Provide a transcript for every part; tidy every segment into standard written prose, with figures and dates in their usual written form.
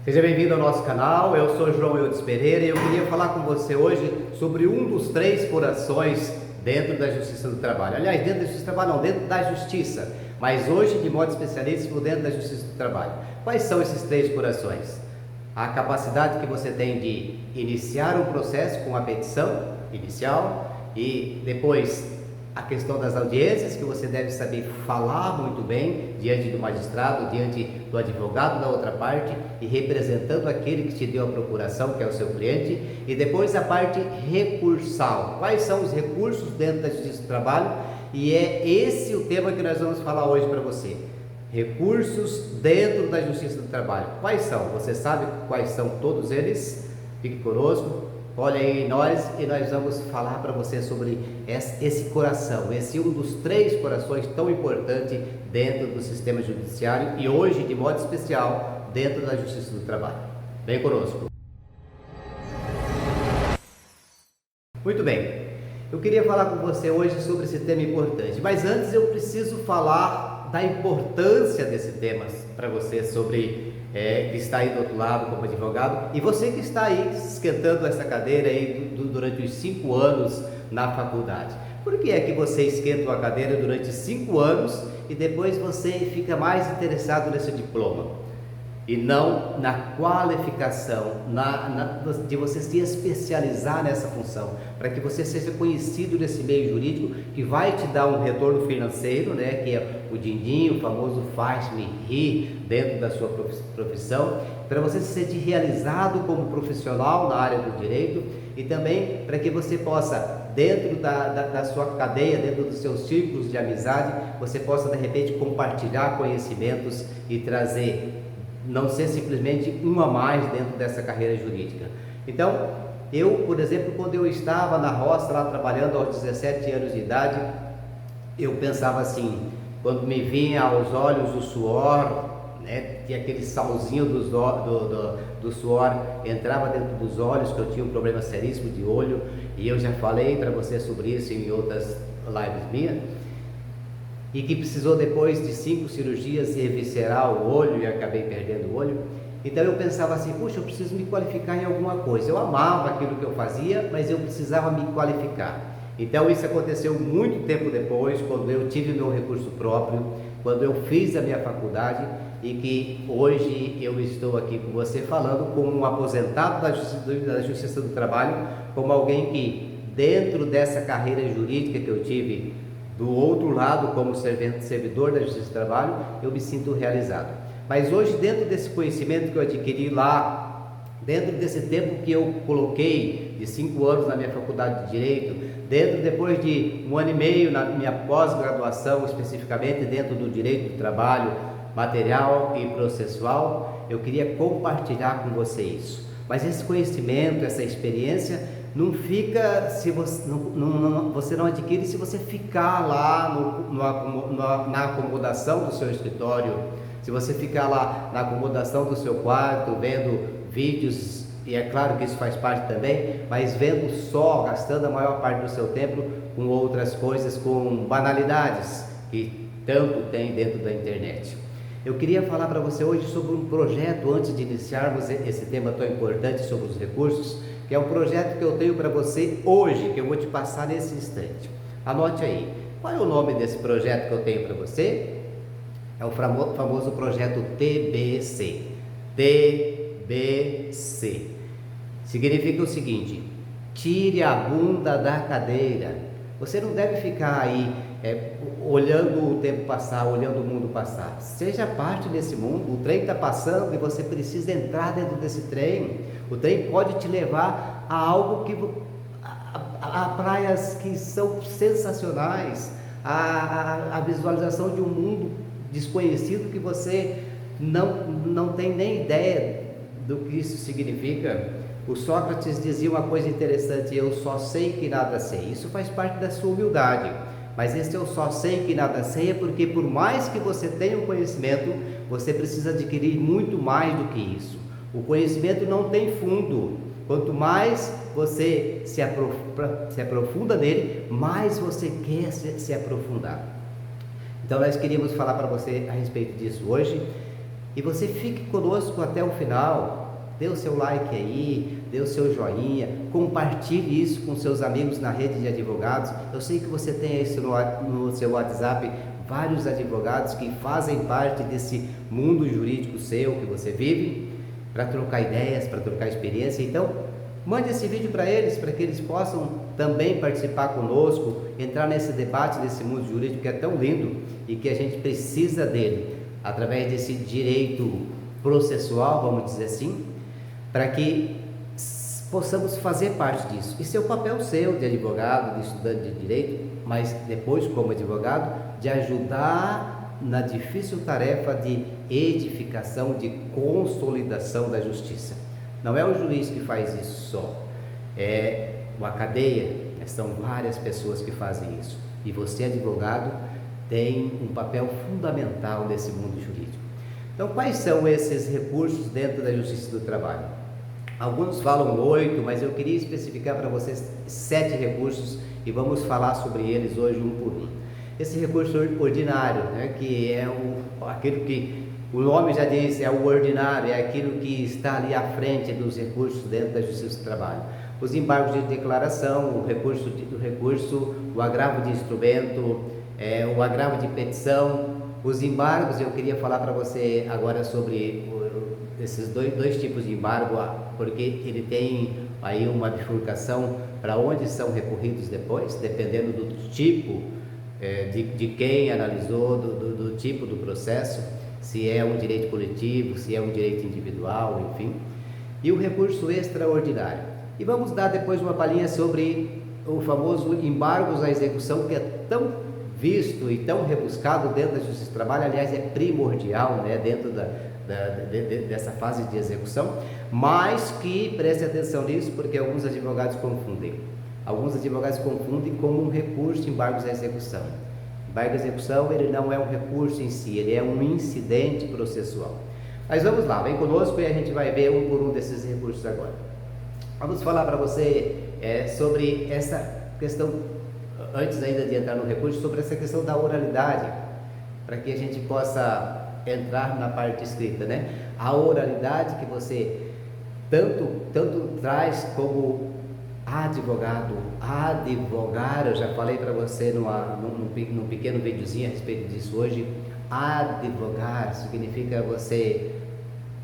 Seja bem-vindo ao nosso canal, eu sou João Eudes Pereira e eu queria falar com você hoje sobre um dos três corações dentro da Justiça do Trabalho. Aliás, dentro da Justiça do Trabalho não, dentro da Justiça, mas hoje de modo especialíssimo dentro da Justiça do Trabalho. Quais são esses três corações? A capacidade que você tem de iniciar um processo com a petição inicial e depois a questão das audiências, que você deve saber falar muito bem diante do magistrado, diante do advogado da outra parte e representando aquele que te deu a procuração, que é o seu cliente, e depois a parte recursal. Quais são os recursos dentro da Justiça do Trabalho? E é esse o tema que nós vamos falar hoje para você. Recursos dentro da Justiça do Trabalho. Quais são? Você sabe quais são todos eles? Fique conosco. Olha aí nós vamos falar para você sobre esse coração, esse um dos três corações tão importante dentro do sistema judiciário e hoje, de modo especial, dentro da Justiça do Trabalho. Vem conosco. Muito bem, eu queria falar com você hoje sobre esse tema importante, mas antes eu preciso falar da importância desse tema para você sobre... que está aí do outro lado como advogado, e você que está aí esquentando essa cadeira aí durante os 5 anos na faculdade. Por que é que você esquenta uma cadeira durante 5 anos e depois você fica mais interessado nesse diploma? E não na qualificação, de você se especializar nessa função, para que você seja conhecido nesse meio jurídico, que vai te dar um retorno financeiro, né, que é o din-din, o famoso faz-me rir dentro da sua profissão, para você se sentir realizado como profissional na área do direito e também para que você possa, dentro da sua cadeia, dentro dos seus círculos de amizade, você possa de repente compartilhar conhecimentos e trazer, não ser simplesmente um a mais dentro dessa carreira jurídica. Então, eu, por exemplo, quando eu estava na roça lá trabalhando aos 17 anos de idade, eu pensava assim, quando me vinha aos olhos o suor, né, tinha aquele salzinho do suor, entrava dentro dos olhos, que eu tinha um problema seríssimo de olho, e eu já falei para você sobre isso em outras lives minhas, e que precisou depois de 5 cirurgias reviscerar o olho e acabei perdendo o olho. Então eu pensava assim, puxa, eu preciso me qualificar em alguma coisa. Eu amava aquilo que eu fazia, mas eu precisava me qualificar. Então isso aconteceu muito tempo depois, quando eu tive meu recurso próprio, quando eu fiz a minha faculdade e que hoje eu estou aqui com você falando como um aposentado da Justiça do Trabalho, como alguém que dentro dessa carreira jurídica que eu tive, do outro lado, como servidor da Justiça do Trabalho, eu me sinto realizado. Mas hoje, dentro desse conhecimento que eu adquiri lá, dentro desse tempo que eu coloquei, de 5 anos na minha faculdade de Direito, depois de 1 ano e meio na minha pós-graduação, especificamente dentro do Direito do Trabalho, material e processual, eu queria compartilhar com você isso. Mas esse conhecimento, essa experiência, não fica, se você não adquire se você ficar lá na acomodação do seu escritório, se você ficar lá na acomodação do seu quarto, vendo vídeos, e é claro que isso faz parte também, mas vendo só, gastando a maior parte do seu tempo com outras coisas, com banalidades que tanto tem dentro da internet. Eu queria falar para você hoje sobre um projeto, antes de iniciarmos esse tema tão importante sobre os recursos, que é um projeto que eu tenho para você hoje, que eu vou te passar nesse instante. Anote aí, qual é o nome desse projeto que eu tenho para você? É o famoso projeto TBC. TBC. Significa o seguinte, tire a bunda da cadeira. Você não deve ficar aí olhando o tempo passar, olhando o mundo passar. Seja parte desse mundo, o trem está passando e você precisa entrar dentro desse trem. O trem pode te levar a algo a praias que são sensacionais, a visualização de um mundo desconhecido que você não tem nem ideia do que isso significa. O Sócrates dizia uma coisa interessante, eu só sei que nada sei. Isso faz parte da sua humildade. Mas esse eu só sei que nada sei é porque por mais que você tenha um conhecimento, você precisa adquirir muito mais do que isso. O conhecimento não tem fundo. Quanto mais você se aprofunda nele, mais você quer se aprofundar. Então nós queríamos falar para você a respeito disso hoje. E você fique conosco até o final, dê o seu like aí, dê o seu joinha, compartilhe isso com seus amigos na rede de advogados. Eu sei que você tem isso no seu WhatsApp, vários advogados que fazem parte desse mundo jurídico seu que você vive, para trocar ideias, para trocar experiência. Então, mande esse vídeo para que eles possam também participar conosco, entrar nesse debate desse mundo jurídico que é tão lindo e que a gente precisa dele, através desse direito processual, vamos dizer assim, para que possamos fazer parte disso. Isso é o papel seu de advogado, de estudante de direito, mas depois como advogado, de ajudar na difícil tarefa de edificação, de consolidação da justiça. Não é o juiz que faz isso só, é uma cadeia, são várias pessoas que fazem isso. E você, advogado, tem um papel fundamental nesse mundo jurídico. Então, quais são esses recursos dentro da Justiça do Trabalho? Alguns falam 8, mas eu queria especificar para vocês 7 recursos e vamos falar sobre eles hoje um por um. Esse recurso ordinário, né, que é aquilo que o nome já diz, é o ordinário, é aquilo que está ali à frente dos recursos dentro da Justiça do Trabalho. Os embargos de declaração, o recurso, o agravo de instrumento, o agravo de petição. Os embargos, eu queria falar para você agora sobre esses dois tipos de embargo, porque ele tem aí uma bifurcação para onde são recorridos depois, dependendo do tipo, de quem analisou, do tipo do processo, se é um direito coletivo, se é um direito individual, enfim. E o recurso extraordinário. E vamos dar depois uma palhinha sobre o famoso embargos à execução, que é tão visto e tão rebuscado dentro da Justiça do Trabalho, aliás, é primordial, né, dentro dessa fase de execução, mas que preste atenção nisso, porque alguns advogados confundem. Alguns advogados confundem como um recurso de embargos à execução. Embargo à execução, ele não é um recurso em si, ele é um incidente processual. Mas vamos lá, vem conosco e a gente vai ver um por um desses recursos agora. Vamos falar para você sobre essa questão, antes ainda de entrar no recurso, sobre essa questão da oralidade, para que a gente possa entrar na parte escrita, né? A oralidade que você tanto traz como advogado, advogar, eu já falei para você num pequeno videozinho a respeito disso hoje. Advogar significa você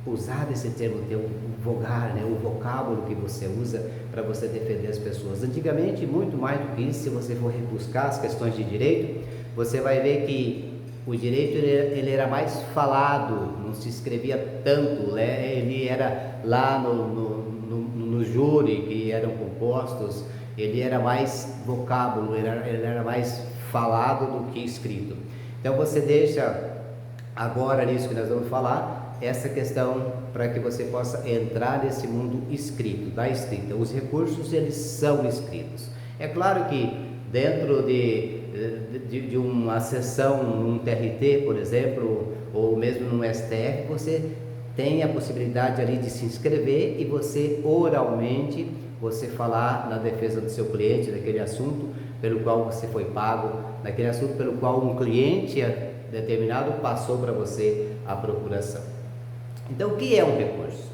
usar desse termo, ter o vogar, né? O vocábulo que você usa para você defender as pessoas. Antigamente, muito mais do que isso, se você for rebuscar as questões de direito, você vai ver que o direito ele era mais falado, não se escrevia tanto, né? Ele era lá no júri, que eram compostos, ele era mais vocábulo, ele era mais falado do que escrito. Então você deixa agora nisso que nós vamos falar, essa questão para que você possa entrar nesse mundo escrito, da escrita. Os recursos, eles são escritos. É claro que dentro de uma sessão num TRT, por exemplo, ou mesmo no STF, você tem a possibilidade ali de se inscrever e você oralmente, você falar na defesa do seu cliente, daquele assunto pelo qual você foi pago, daquele assunto pelo qual um cliente determinado passou para você a procuração. Então, o que é um recurso?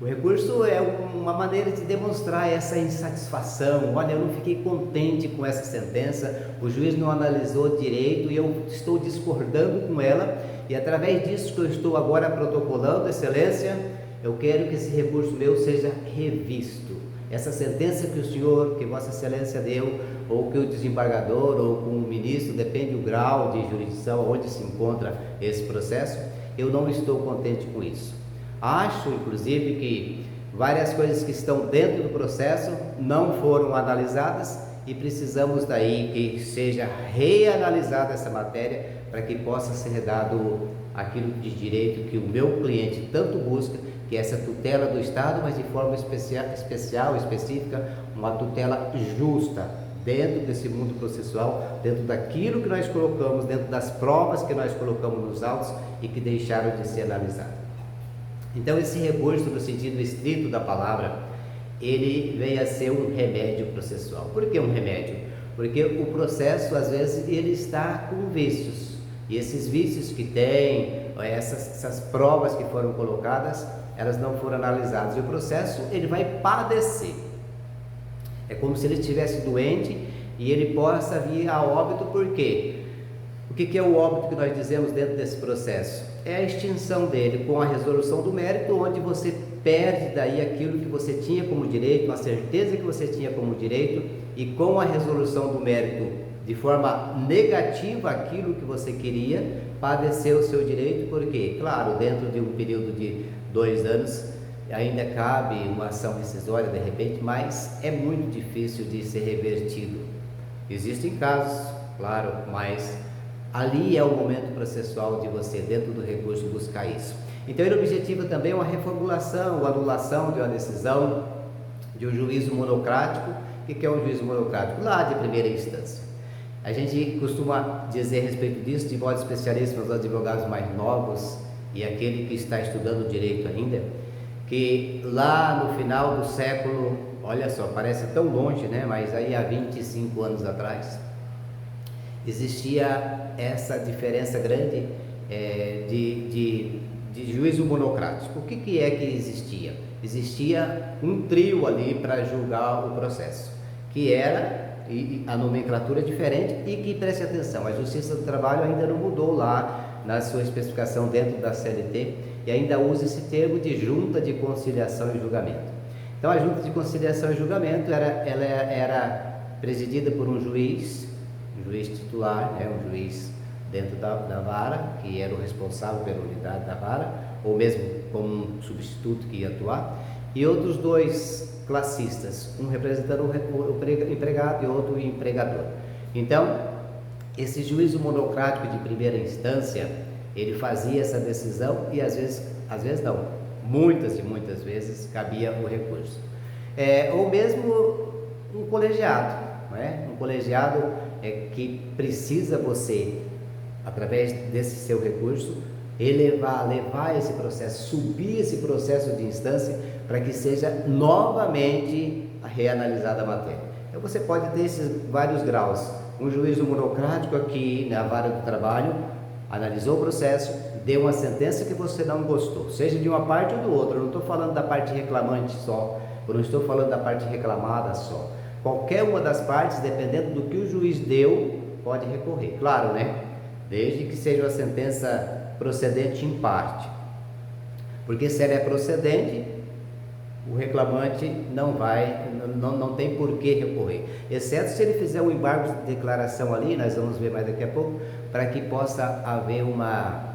O recurso é uma maneira de demonstrar essa insatisfação. Olha, eu não fiquei contente com essa sentença, o juiz não analisou direito e eu estou discordando com ela, e através disso que eu estou agora protocolando, excelência, eu quero que esse recurso meu seja revisto. Essa sentença que o senhor, que Vossa Excelência deu, ou que o desembargador, ou com o ministro, depende do grau de jurisdição onde se encontra esse processo, eu não estou contente com isso. Acho, inclusive, que várias coisas que estão dentro do processo não foram analisadas e precisamos daí que seja reanalisada essa matéria para que possa ser dado aquilo de direito que o meu cliente tanto busca, que é essa tutela do Estado, mas de forma especial, específica, uma tutela justa dentro desse mundo processual, dentro daquilo que nós colocamos, dentro das provas que nós colocamos nos autos e que deixaram de ser analisadas. Então, esse recurso, no sentido estrito da palavra, ele vem a ser um remédio processual. Por que um remédio? Porque o processo, às vezes, ele está com vícios. E esses vícios que tem, essas provas que foram colocadas, elas não foram analisadas, e o processo ele vai padecer. É como se ele estivesse doente e ele possa vir a óbito. Por quê? O que é o óbito que nós dizemos dentro desse processo? É a extinção dele com a resolução do mérito, onde você perde daí aquilo que você tinha como direito, a certeza que você tinha como direito, e com a resolução do mérito de forma negativa aquilo que você queria, padecer o seu direito. Porque, claro, dentro de um período de 2 anos ainda cabe uma ação rescisória de repente, mas é muito difícil de ser revertido. Existem casos, claro, mas ali é o momento processual de você, dentro do recurso, buscar isso. Então ele objetiva também uma reformulação ou anulação de uma decisão de um juízo monocrático. O que é um juízo monocrático? Lá de primeira instância. A gente costuma dizer a respeito disso, de modo especialista nos advogados mais novos e aquele que está estudando direito ainda, que lá no final do século, olha só, parece tão longe, né? Mas aí há 25 anos atrás, existia essa diferença grande de juízo monocrático. O que é que existia? Existia um trio ali para julgar o processo, que era, e a nomenclatura é diferente, e que, preste atenção, a Justiça do Trabalho ainda não mudou lá na sua especificação dentro da CLT, e ainda usa esse termo de Junta de Conciliação e Julgamento. Então a Junta de Conciliação e Julgamento ela era presidida por um juiz titular, né, um juiz dentro da vara, que era o responsável pela unidade da vara, ou mesmo como um substituto que ia atuar, e outros 2 classistas, um representando o empregado e outro o empregador. Então, esse juízo monocrático de primeira instância, ele fazia essa decisão, e às vezes não, muitas e muitas vezes cabia o recurso. Ou mesmo um colegiado, não é? Um colegiado que precisa você, através desse seu recurso, levar esse processo, subir esse processo de instância, para que seja novamente reanalisada a matéria. Então você pode ter esses vários graus. Um juízo monocrático aqui na vara do trabalho, analisou o processo, deu uma sentença que você não gostou, seja de uma parte ou do outro. Eu não estou falando da parte reclamante só, eu não estou falando da parte reclamada só. Qualquer uma das partes, dependendo do que o juiz deu, pode recorrer. Claro, né? Desde que seja uma sentença procedente em parte. Porque se ela é procedente, o reclamante não tem por que recorrer, exceto se ele fizer um embargo de declaração ali, nós vamos ver mais daqui a pouco, para que possa haver uma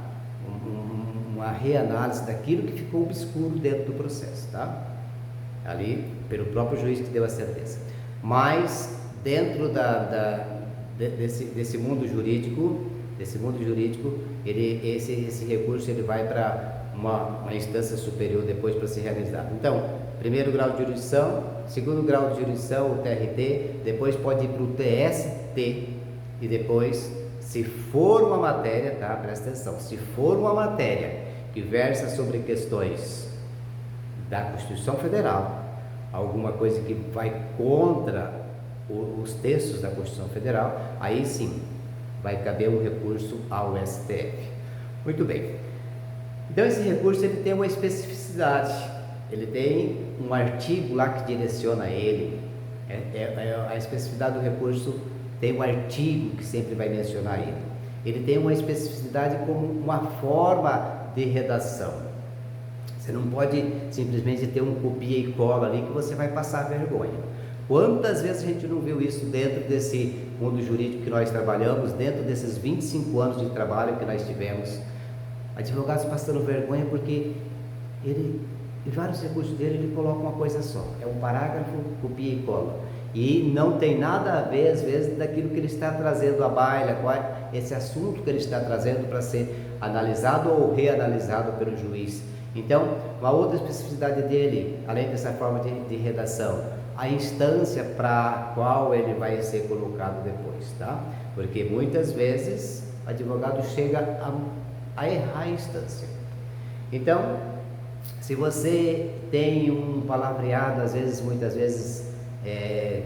reanálise daquilo que ficou obscuro dentro do processo, tá? Ali, pelo próprio juiz que deu a sentença. Mas, dentro desse mundo jurídico, esse recurso ele vai para uma instância superior depois para ser realizado. Então, primeiro grau de jurisdição, segundo grau de jurisdição, o TRT, depois pode ir para o TST, e depois, se for uma matéria, tá? Presta atenção, se for uma matéria que versa sobre questões da Constituição Federal, alguma coisa que vai contra os textos da Constituição Federal, aí sim, vai caber um recurso ao STF. Muito bem. Então esse recurso ele tem uma especificidade, ele tem um artigo lá que direciona ele, a especificidade do recurso tem um artigo que sempre vai mencionar ele. Ele tem uma especificidade como uma forma de redação. Você não pode simplesmente ter um copia e cola ali que você vai passar vergonha. Quantas vezes a gente não viu isso dentro desse mundo jurídico que nós trabalhamos, dentro desses 25 anos de trabalho que nós tivemos, advogados passando vergonha porque em vários recursos dele, ele coloca uma coisa só, é um parágrafo, copia e cola, e não tem nada a ver, às vezes, daquilo que ele está trazendo à baila, esse assunto que ele está trazendo para ser analisado ou reanalisado pelo juiz. Então, uma outra especificidade dele, além dessa forma de redação, a instância para a qual ele vai ser colocado depois, tá? Porque muitas vezes o advogado chega a errar a instância. Então, se você tem um palavreado, muitas vezes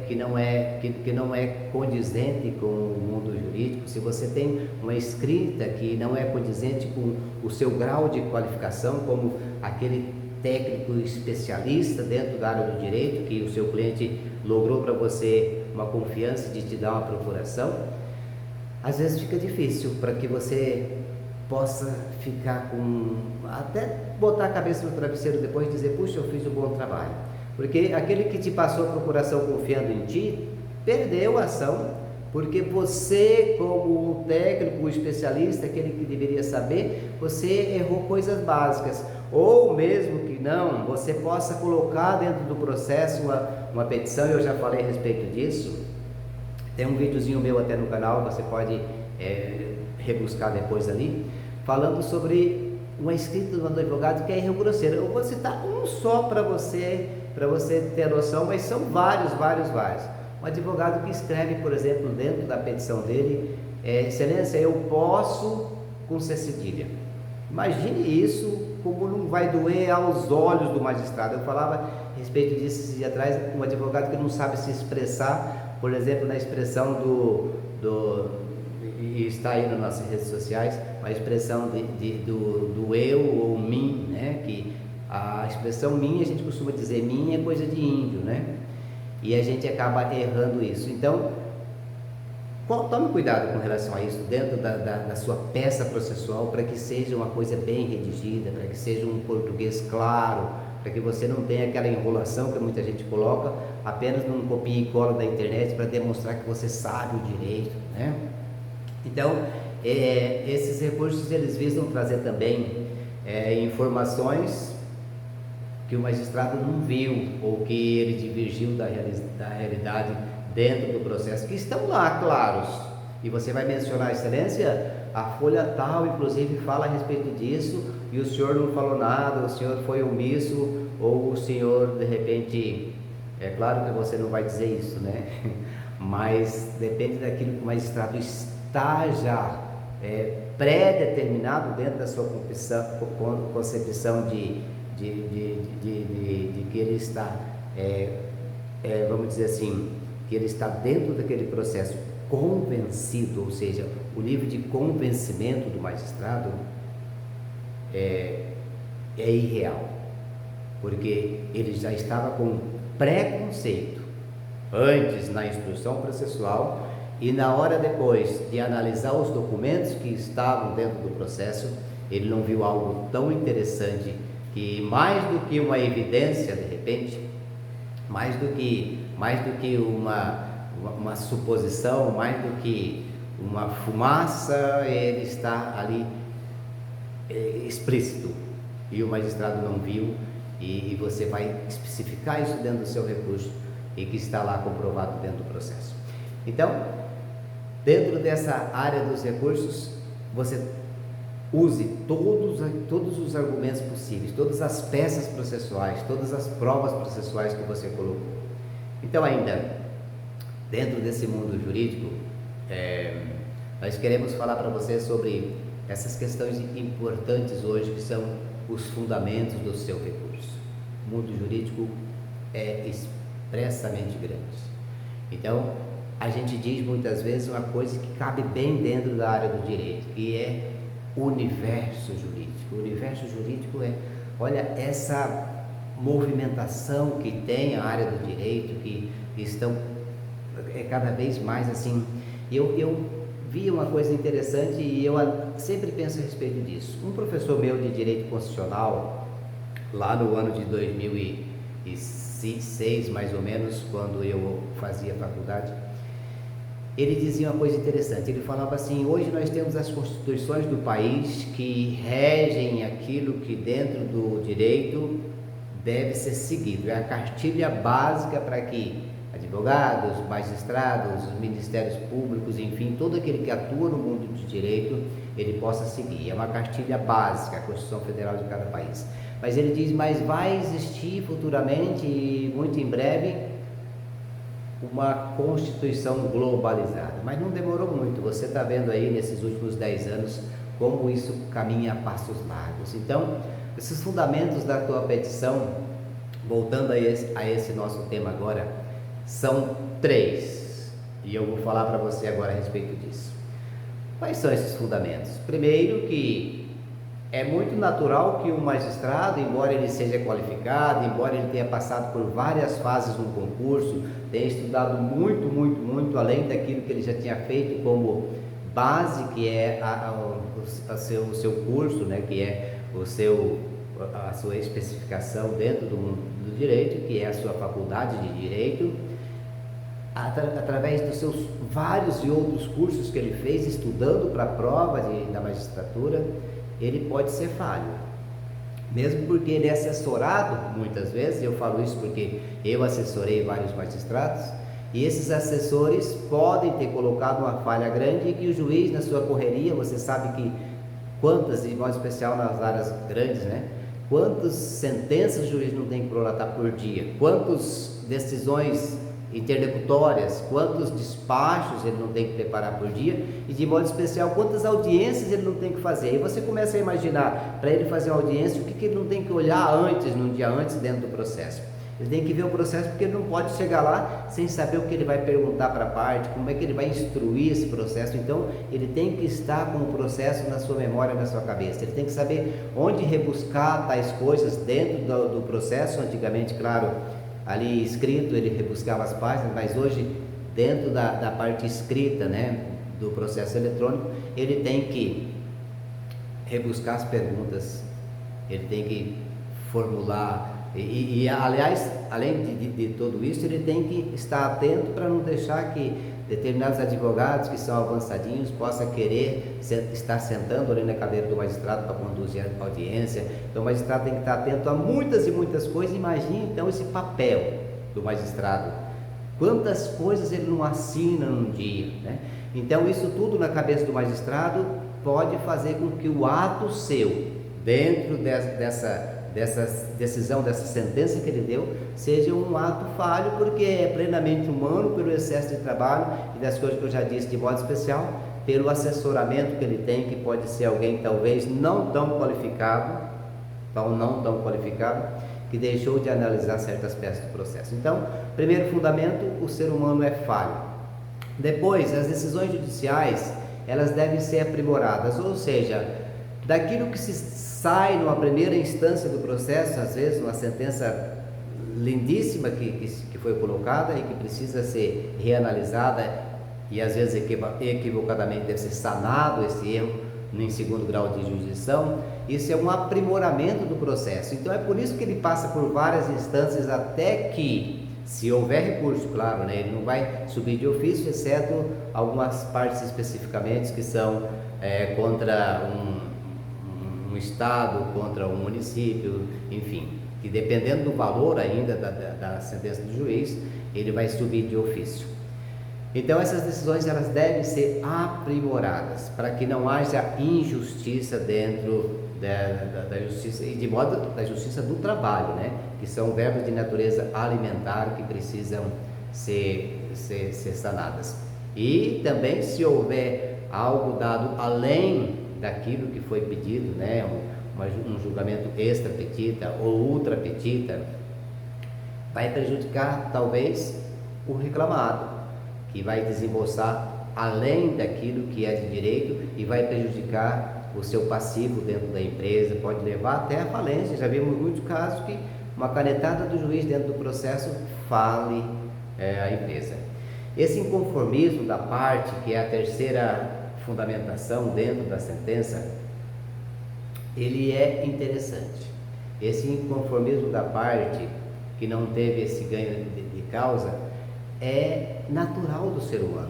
que não é condizente com o mundo jurídico, se você tem uma escrita que não é condizente com o seu grau de qualificação, como aquele técnico especialista dentro da área do direito, que o seu cliente logrou para você uma confiança de te dar uma procuração, às vezes fica difícil para que você possa ficar com... até botar a cabeça no travesseiro depois e dizer, puxa, eu fiz um bom trabalho. Porque aquele que te passou a procuração confiando em ti, perdeu a ação, porque você, como um técnico, um especialista, aquele que deveria saber, você errou coisas básicas. Ou mesmo que não, você possa colocar dentro do processo uma petição, eu já falei a respeito disso. Tem um videozinho meu até no canal, você pode rebuscar depois ali, falando sobre uma escrita do advogado que é erro grosseiro. Eu vou citar um só para você ter noção, mas são vários. Um advogado que escreve, por exemplo, dentro da petição dele, excelência, eu posso com C cedilha. Imagine isso, como não vai doer aos olhos do magistrado. Eu falava a respeito disso esses dias atrás, um advogado que não sabe se expressar, por exemplo, na expressão e está aí nas nossas redes sociais, a expressão do eu ou mim, né? Que a expressão mim, a gente costuma dizer mim é coisa de índio, né? E a gente acaba errando isso. Então, tome cuidado com relação a isso dentro da sua peça processual, para que seja uma coisa bem redigida, para que seja um português claro, para que você não tenha aquela enrolação que muita gente coloca apenas num copia e cola da internet para demonstrar que você sabe o direito, né? Então, esses recursos eles visam trazer também informações que o magistrado não viu ou que ele divergiu da realidade dentro do processo, que estão lá claros, e você vai mencionar, excelência, a folha tal inclusive fala a respeito disso e o senhor não falou nada, o senhor foi omisso, ou o senhor de repente, é claro que você não vai dizer isso, né? Mas depende daquilo que o magistrado está já pré-determinado dentro da sua concepção de que ele está, vamos dizer assim, que ele está dentro daquele processo convencido, ou seja, o nível de convencimento do magistrado é irreal, porque ele já estava com preconceito antes na instrução processual e na hora depois de analisar os documentos que estavam dentro do processo, ele não viu algo tão interessante que mais do que uma evidência, de repente, mais do que uma suposição, mais do que uma fumaça, ele está ali explícito, e o magistrado não viu, e você vai especificar isso dentro do seu recurso, e que está lá comprovado dentro do processo. Então, dentro dessa área dos recursos, você use todos os argumentos possíveis, todas as peças processuais, todas as provas processuais que você colocou. Então, ainda dentro desse mundo jurídico, nós queremos falar para você sobre essas questões importantes hoje, que são os fundamentos do seu recurso. O mundo jurídico é expressamente grande. Então, a gente diz muitas vezes uma coisa que cabe bem dentro da área do direito, que é o universo jurídico. O universo jurídico olha, essa movimentação que tem a área do direito, que estão cada vez mais assim. Eu vi uma coisa interessante e eu sempre penso a respeito disso. Um professor meu de Direito Constitucional, lá no ano de 2006, mais ou menos, quando eu fazia faculdade, ele dizia uma coisa interessante. Ele falava assim: hoje nós temos as constituições do país que regem aquilo que dentro do direito deve ser seguido. É a cartilha básica para que advogados, magistrados, ministérios públicos, enfim, todo aquele que atua no mundo do direito, ele possa seguir. É uma cartilha básica, a Constituição Federal de cada país. Mas ele diz, mas vai existir futuramente, e muito em breve, uma Constituição globalizada. Mas não demorou muito. Você está vendo aí nesses últimos 10 anos como isso caminha a passos largos. Então, esses fundamentos da tua petição, voltando a esse nosso tema agora, são três, e eu vou falar para você agora a respeito disso. Quais são esses fundamentos? Primeiro, que é muito natural que um magistrado, embora ele seja qualificado, embora ele tenha passado por várias fases no concurso, tenha estudado muito além daquilo que ele já tinha feito como base, que é o seu curso, né, que é a sua especificação dentro do mundo do direito, que é a sua faculdade de direito, através dos seus vários e outros cursos que ele fez, estudando para a prova da magistratura, ele pode ser falho, mesmo porque ele é assessorado muitas vezes. Eu falo isso porque eu assessorei vários magistrados, e esses assessores podem ter colocado uma falha grande, e que o juiz, na sua correria, você sabe que quantas, de modo especial nas áreas grandes, né? Quantas sentenças o juiz não tem que prolatar por dia, quantas decisões interlocutórias, quantos despachos ele não tem que preparar por dia, e de modo especial quantas audiências ele não tem que fazer. E você começa a imaginar, para ele fazer uma audiência, o que ele não tem que olhar antes, num dia antes, dentro do processo. Ele tem que ver o processo, porque ele não pode chegar lá sem saber o que ele vai perguntar para a parte, como é que ele vai instruir esse processo. Então ele tem que estar com o processo na sua memória, na sua cabeça. Ele tem que saber onde rebuscar tais coisas dentro do processo. Antigamente, claro, ali escrito ele rebuscava as páginas, mas hoje dentro da parte escrita, né, do processo eletrônico, ele tem que rebuscar as perguntas, ele tem que formular, aliás, além de tudo isso, ele tem que estar atento para não deixar que determinados advogados que são avançadinhos possam querer estar sentando ali na cadeira do magistrado para conduzir a audiência. Então o magistrado tem que estar atento a muitas e muitas coisas. Imagine então esse papel do magistrado, quantas coisas ele não assina num dia, né? Então isso tudo na cabeça do magistrado pode fazer com que o ato seu, dentro dessa decisão, dessa sentença que ele deu, seja um ato falho, porque é plenamente humano, pelo excesso de trabalho e das coisas que eu já disse, de modo especial pelo assessoramento que ele tem, que pode ser alguém talvez não tão qualificado, que deixou de analisar certas peças do processo. Então, primeiro fundamento, o ser humano é falho. Depois, as decisões judiciais, elas devem ser aprimoradas, ou seja, daquilo que se sai numa primeira instância do processo, às vezes uma sentença lindíssima que foi colocada e que precisa ser reanalisada, e às vezes equivocadamente deve ser sanado esse erro em segundo grau de jurisdição. Isso é um aprimoramento do processo. Então é por isso que ele passa por várias instâncias, até que, se houver recurso, claro, né, ele não vai subir de ofício, exceto algumas partes especificamente que são contra um estado, contra um município, enfim, que dependendo do valor ainda da sentença do juiz, ele vai subir de ofício. Então essas decisões, elas devem ser aprimoradas, para que não haja injustiça dentro da justiça, e de modo da justiça do trabalho, né, que são verbos de natureza alimentar que precisam ser sanadas. E também, se houver algo dado além daquilo que foi pedido, né, um julgamento extra petita ou ultra petita, vai prejudicar talvez o reclamado, que vai desembolsar além daquilo que é de direito e vai prejudicar o seu passivo dentro da empresa, pode levar até a falência. Já vimos muitos casos que uma canetada do juiz dentro do processo fale a empresa. Esse inconformismo da parte, que é a terceira fundamentação dentro da sentença, ele é interessante. Esse inconformismo da parte que não teve esse ganho de causa é natural do ser humano.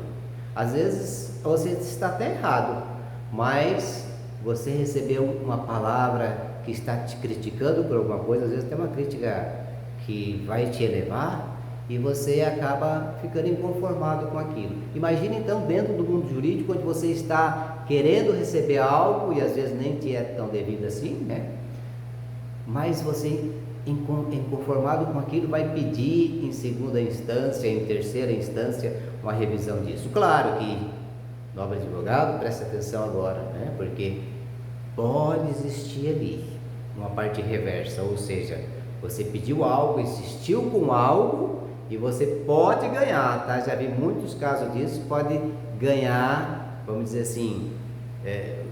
Às vezes você está até errado, mas você recebeu uma palavra que está te criticando por alguma coisa, às vezes tem uma crítica que vai te elevar, e você acaba ficando inconformado com aquilo. Imagina então dentro do mundo jurídico, onde você está querendo receber algo e às vezes nem te é tão devido assim, né? Mas você, inconformado com aquilo, vai pedir em segunda instância, em terceira instância, uma revisão disso. Claro que, nobre advogado, preste atenção agora, né? Porque pode existir ali uma parte reversa, ou seja, você pediu algo, insistiu com algo, e você pode ganhar, tá? Já vi muitos casos disso, pode ganhar, vamos dizer assim,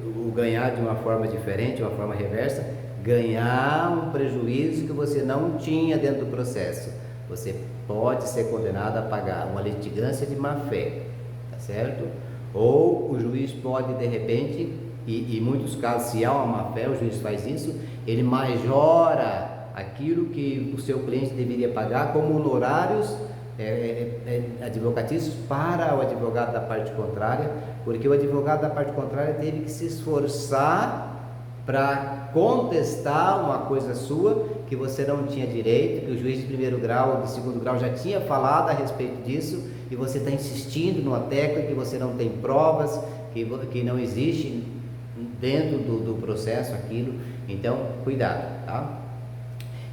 o ganhar de uma forma diferente, uma forma reversa, ganhar um prejuízo que você não tinha dentro do processo. Você pode ser condenado a pagar uma litigância de má-fé, tá certo? Ou o juiz pode, de repente, e em muitos casos, se há uma má-fé, o juiz faz isso, ele majora aquilo que o seu cliente deveria pagar como honorários advocatícios para o advogado da parte contrária, porque o advogado da parte contrária teve que se esforçar para contestar uma coisa sua que você não tinha direito, que o juiz de primeiro grau, de segundo grau já tinha falado a respeito disso, e você está insistindo numa tecla que você não tem provas, que não existe dentro do processo aquilo. Então, cuidado, tá?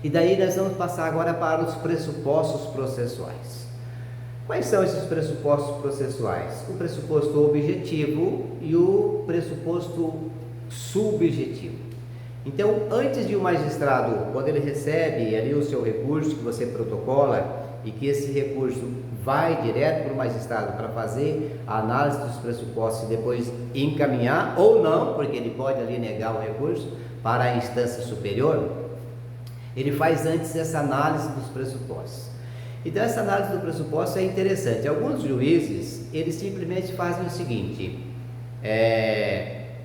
E daí nós vamos passar agora para os pressupostos processuais. Quais são esses pressupostos processuais? O pressuposto objetivo e o pressuposto subjetivo. Então, antes de um magistrado, quando ele recebe ali o seu recurso que você protocola e que esse recurso vai direto para o magistrado para fazer a análise dos pressupostos e depois encaminhar ou não, porque ele pode ali negar o recurso para a instância superior, ele faz antes essa análise dos pressupostos. Então essa análise do pressuposto é interessante. Alguns juízes, eles simplesmente fazem o seguinte,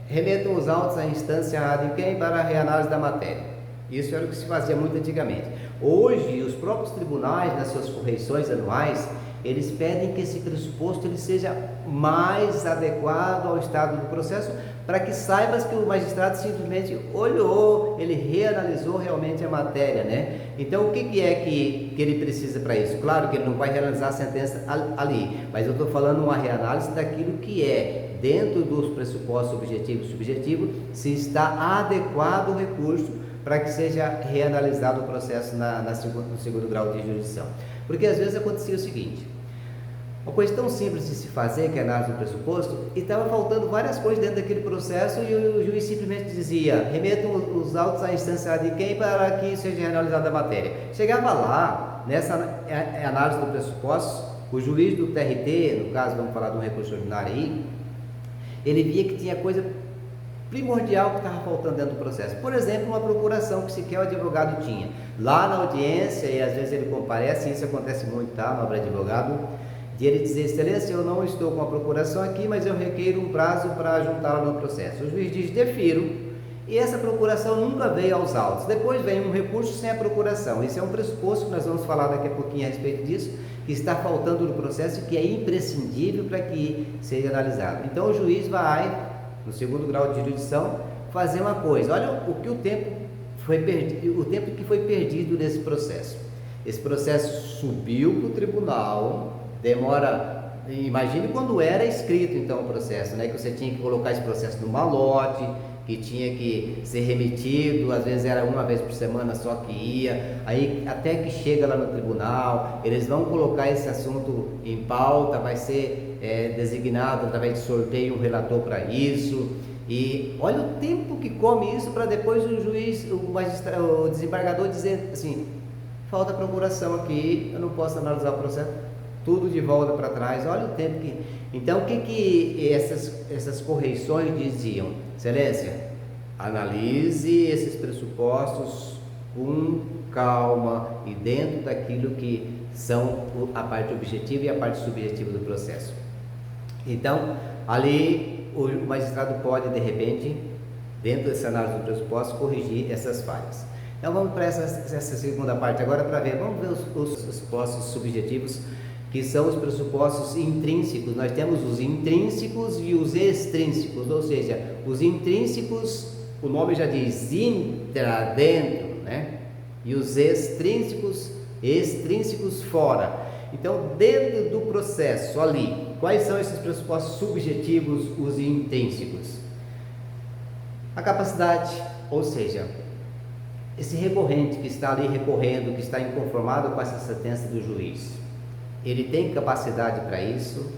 remetam os autos à instância ad quem para a reanálise da matéria. Isso era o que se fazia muito antigamente. Hoje, os próprios tribunais, nas suas correições anuais, eles pedem que esse pressuposto ele seja mais adequado ao estado do processo, para que saibas que o magistrado simplesmente olhou, ele reanalisou realmente a matéria, né? Então, o que é que ele precisa para isso? Claro que ele não vai reanalisar a sentença ali, mas eu estou falando uma reanálise daquilo que é, dentro dos pressupostos objetivo e subjetivo, se está adequado o recurso para que seja reanalisado o processo no segundo grau de jurisdição. Porque às vezes acontecia o seguinte, uma coisa tão simples de se fazer, que é a análise do pressuposto, e estava faltando várias coisas dentro daquele processo, e o juiz simplesmente dizia, remetam os autos à instância de quem para que seja reanalisada a matéria. Chegava lá, nessa análise do pressuposto, o juiz do TRT, no caso vamos falar de um recurso ordinário aí, ele via que tinha coisa primordial que estava faltando dentro do processo. Por exemplo, uma procuração que sequer o advogado tinha. Lá na audiência, e às vezes ele comparece, isso acontece muito, tá, nobre advogado, de ele dizer, excelência, eu não estou com a procuração aqui, mas eu requeiro um prazo para juntá-la no processo. O juiz diz, defiro, e essa procuração nunca veio aos autos. Depois vem um recurso sem a procuração. Esse é um pressuposto que nós vamos falar daqui a pouquinho a respeito disso, que está faltando no processo e que é imprescindível para que seja analisado. Então o juiz vai, no segundo grau de jurisdição, fazer uma coisa. Olha o tempo que foi perdido nesse processo. Esse processo subiu para o tribunal, demora, imagine quando era escrito então o processo, né? Que você tinha que colocar esse processo no malote, que tinha que ser remetido, às vezes era uma vez por semana só que ia, aí até que chega lá no tribunal, eles vão colocar esse assunto em pauta, vai ser designado através de sorteio um relator para isso, e olha o tempo que come isso para depois o juiz, o desembargador dizer assim, falta procuração aqui, eu não posso analisar o processo, tudo de volta para trás. Olha o tempo que... Então, o que essas correições diziam? Excelência, analise esses pressupostos com calma e dentro daquilo que são a parte objetiva e a parte subjetiva do processo. Então, ali o magistrado pode, de repente, dentro dessa análise do pressuposto, corrigir essas falhas. Então, vamos para essa segunda parte agora para ver. Vamos ver os pressupostos subjetivos, que são os pressupostos intrínsecos. Nós temos os intrínsecos e os extrínsecos, ou seja, os intrínsecos, o nome já diz intra, dentro, né? E os extrínsecos fora. Então, dentro do processo ali, quais são esses pressupostos subjetivos, os intrínsecos? A capacidade, ou seja, esse recorrente que está ali recorrendo, que está inconformado com essa sentença do juiz, ele tem capacidade para isso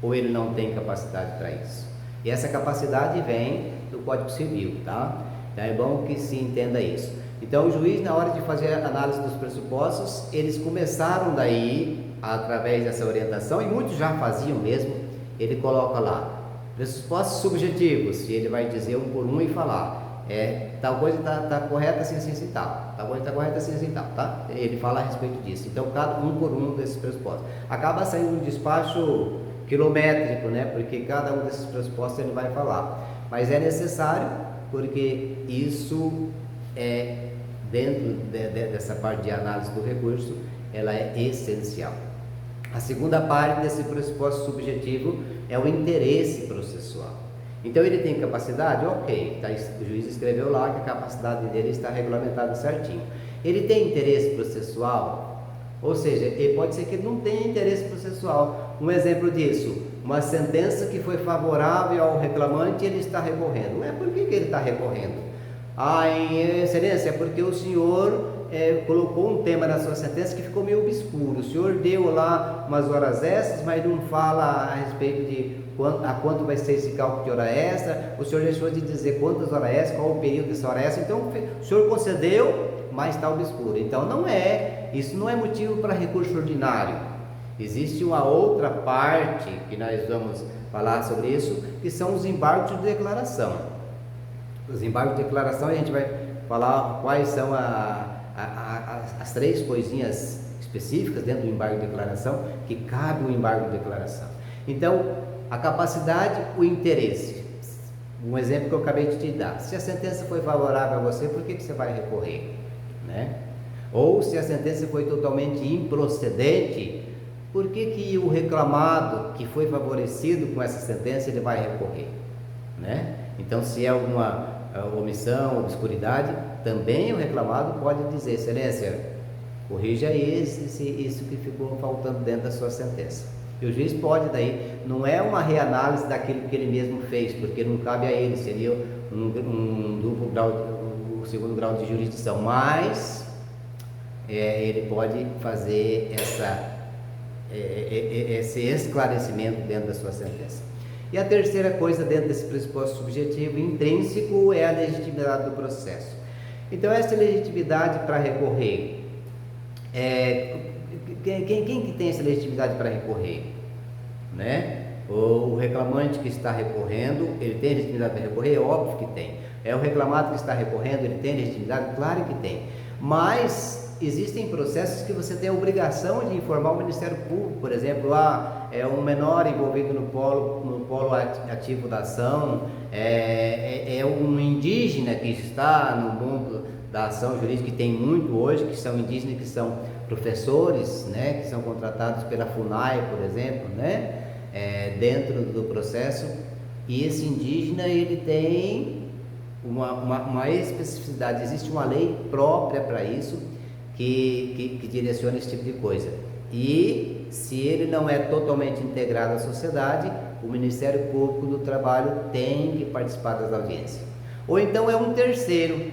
ou ele não tem capacidade para isso? E essa capacidade vem do Código Civil, tá? Então é bom que se entenda isso. Então o juiz, na hora de fazer a análise dos pressupostos, eles começaram daí, através dessa orientação, e muitos já faziam mesmo, ele coloca lá, pressupostos subjetivos, e ele vai dizer um por um e falar, tal coisa está correta assim, assim, assim, tal coisa está correta assim, assim, tal, tá? Ele fala a respeito disso. Então, cada um por um desses pressupostos. Acaba saindo um despacho quilométrico, né? Porque cada um desses pressupostos ele vai falar. Mas é necessário, porque isso é, dentro dessa parte de análise do recurso, ela é essencial. A segunda parte desse pressuposto subjetivo é o interesse processual. Então ele tem capacidade? Ok, o juiz escreveu lá que a capacidade dele está regulamentada certinho. Ele tem interesse processual? Ou seja, pode ser que ele não tenha interesse processual. Um exemplo disso, uma sentença que foi favorável ao reclamante e ele está recorrendo. Por que ele está recorrendo? Em excelência, é porque o senhor colocou um tema na sua sentença que ficou meio obscuro. O senhor deu lá umas horas extras, mas não fala a respeito de a quanto vai ser esse cálculo de hora extra. O senhor deixou de dizer quantas horas extras, qual o período dessa hora extra. Então o senhor concedeu, mas está obscuro. Então isso não é motivo para recurso ordinário. Existe uma outra parte que nós vamos falar sobre isso, que são os embargos de declaração. Os embargos de declaração, a gente vai falar quais são as três coisinhas específicas dentro do embargo de declaração que cabe o embargo de declaração. Então, a capacidade, o interesse. Um exemplo que eu acabei de te dar. Se a sentença foi favorável a você, por que você vai recorrer? Né? Ou se a sentença foi totalmente improcedente, por que o reclamado que foi favorecido com essa sentença, ele vai recorrer? Né? Então, se é alguma omissão, obscuridade, também o reclamado pode dizer, excelência, corrija isso que ficou faltando dentro da sua sentença. E o juiz pode daí, não é uma reanálise daquilo que ele mesmo fez, porque não cabe a ele, seria um duplo grau, o segundo grau de jurisdição, mas ele pode fazer esse esclarecimento dentro da sua sentença. E a terceira coisa dentro desse pressuposto subjetivo intrínseco é a legitimidade do processo. Então essa legitimidade para recorrer, quem que tem essa legitimidade para recorrer? Né? O reclamante que está recorrendo, ele tem legitimidade para recorrer? É óbvio que tem. O reclamado que está recorrendo, ele tem legitimidade? Claro que tem. Mas existem processos que você tem a obrigação de informar o Ministério Público, por exemplo, um menor envolvido no polo ativo da ação, um indígena que está no mundo da ação jurídica, que tem muito hoje, que são indígenas, que são professores, né, que são contratados pela FUNAI, por exemplo, né, dentro do processo, e esse indígena ele tem uma especificidade, existe uma lei própria para isso, que direciona esse tipo de coisa. E se ele não é totalmente integrado à sociedade, o Ministério Público do Trabalho tem que participar das audiências. Ou então é um terceiro,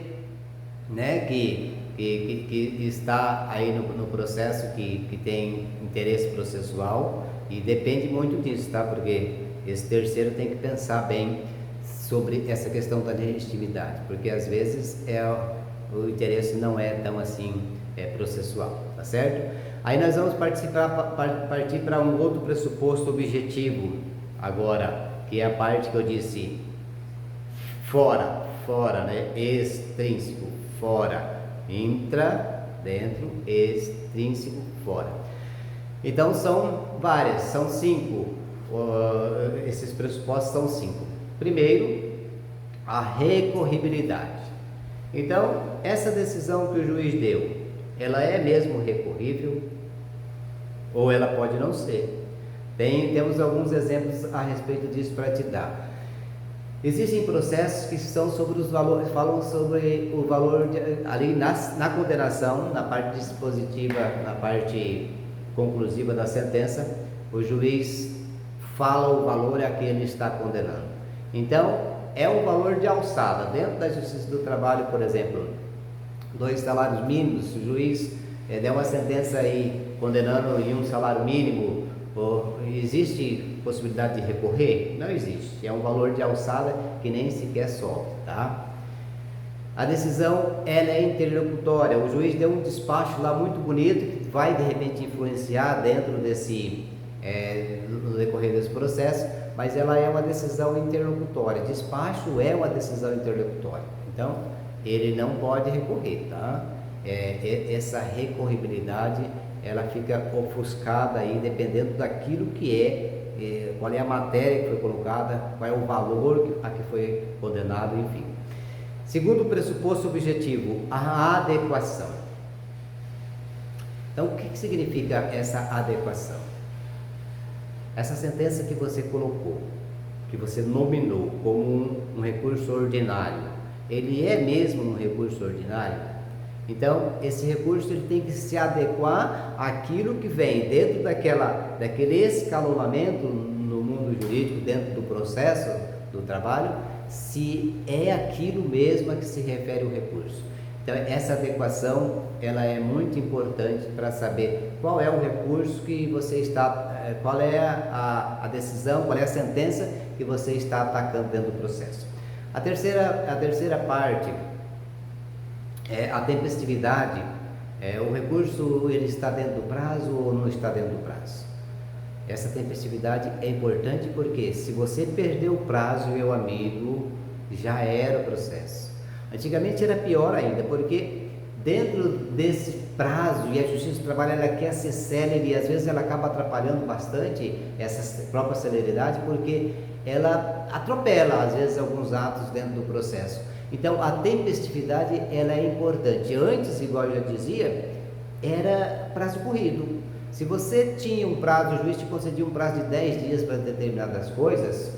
né, que está aí no processo, que tem interesse processual, e depende muito disso, tá? Porque esse terceiro tem que pensar bem sobre essa questão da legitimidade, porque às vezes o interesse não é tão assim processual, tá certo? Aí nós vamos partir para um outro pressuposto objetivo agora, que é a parte que eu disse fora, né? Extrínseco, fora, intra, dentro, extrínseco, fora. Então são várias, são 5, esses pressupostos são 5. Primeiro, a recorribilidade. Então, essa decisão que o juiz deu, ela é mesmo recorrível ou ela pode não ser? Temos alguns exemplos a respeito disso para te dar. Existem processos que são sobre os valores, falam sobre o valor ali na condenação, na parte dispositiva, na parte conclusiva da sentença, o juiz fala o valor a que ele está condenando. Então, é um valor de alçada. Dentro da Justiça do Trabalho, por exemplo, 2 salários mínimos, se o juiz der uma sentença aí condenando em um salário mínimo, existe possibilidade de recorrer? Não existe. É um valor de alçada que nem sequer sobe, tá? A decisão ela é interlocutória. O juiz deu um despacho lá muito bonito que vai de repente influenciar dentro desse no decorrer desse processo, mas ela é uma decisão interlocutória. Despacho é uma decisão interlocutória. Então ele não pode recorrer, tá? Essa recorribilidade ela fica ofuscada aí dependendo daquilo que qual é a matéria que foi colocada, qual é o valor a que foi condenado, enfim. Segundo pressuposto objetivo, a adequação. Então, o que significa essa adequação? Essa sentença que você colocou, que você nominou como um recurso ordinário, ele é mesmo um recurso ordinário? Então, esse recurso ele tem que se adequar àquilo que vem dentro daquele escalonamento no mundo jurídico, dentro do processo do trabalho, se é aquilo mesmo a que se refere o recurso. Então, essa adequação ela é muito importante para saber qual é o recurso que você está, qual é a decisão, qual é a sentença que você está atacando dentro do processo. A terceira parte é a tempestividade. O recurso ele está dentro do prazo ou não está dentro do prazo? Essa tempestividade é importante porque se você perder o prazo, meu amigo, já era o processo. Antigamente era pior ainda, porque dentro desse prazo, e a Justiça do Trabalho ela quer ser célere e às vezes ela acaba atrapalhando bastante essa própria celeridade, porque ela atropela às vezes alguns atos dentro do processo. Então a tempestividade ela é importante. Antes, igual eu já dizia, era prazo corrido. Se você tinha um prazo, o juiz te concedia um prazo de 10 dias para determinadas coisas,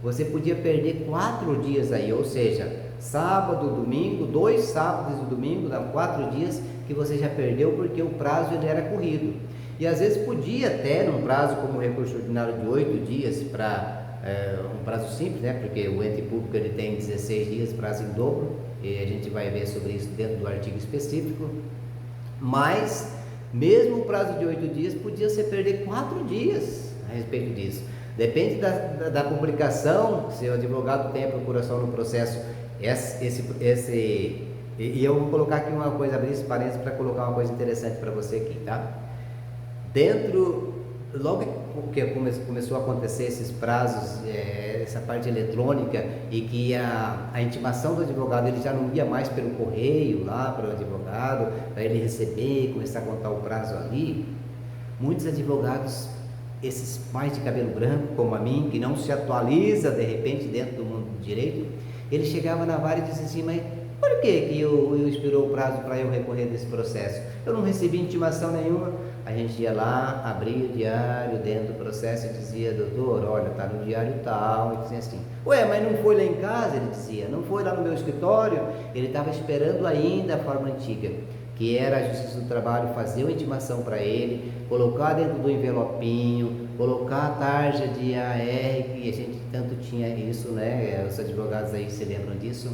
você podia perder 4 dias aí, ou seja, sábado, domingo, 2 sábados e domingo, dá 4 dias que você já perdeu porque o prazo ele era corrido. E às vezes podia até, num prazo como recurso ordinário de 8 dias para um prazo simples, né? Porque o ente público ele tem 16 dias, prazo em dobro, e a gente vai ver sobre isso dentro do artigo específico, mas mesmo o prazo de 8 dias, podia se perder 4 dias a respeito disso. Depende da publicação, se o advogado tem a procuração no processo, e eu vou colocar aqui uma coisa, abrir esse parênteses para colocar uma coisa interessante para você aqui, tá? Logo que começou a acontecer esses prazos, essa parte eletrônica, e que a intimação do advogado ele já não ia mais pelo correio lá para o advogado, para ele receber, começar a contar o prazo ali, muitos advogados, esses mais de cabelo branco como a mim, que não se atualiza de repente dentro do mundo do direito, ele chegava na vara e dizia assim: mas por que eu expirou o prazo para eu recorrer desse processo? Eu não recebi intimação nenhuma. A gente ia lá, abria o diário dentro do processo e dizia: doutor, olha, está no diário tal, e dizia assim: ué, mas não foi lá em casa? Ele dizia: não foi lá no meu escritório? Ele estava esperando ainda a forma antiga, que era a Justiça do Trabalho fazer uma intimação para ele, colocar dentro do envelopinho, colocar a tarja de AR, que a gente tanto tinha isso, né? Os advogados aí se lembram disso.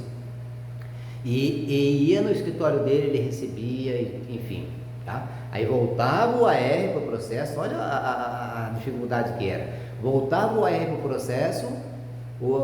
E ia no escritório dele, ele recebia, enfim, tá? Aí voltava o AR para o processo, olha a dificuldade que era. Voltava o AR para o processo,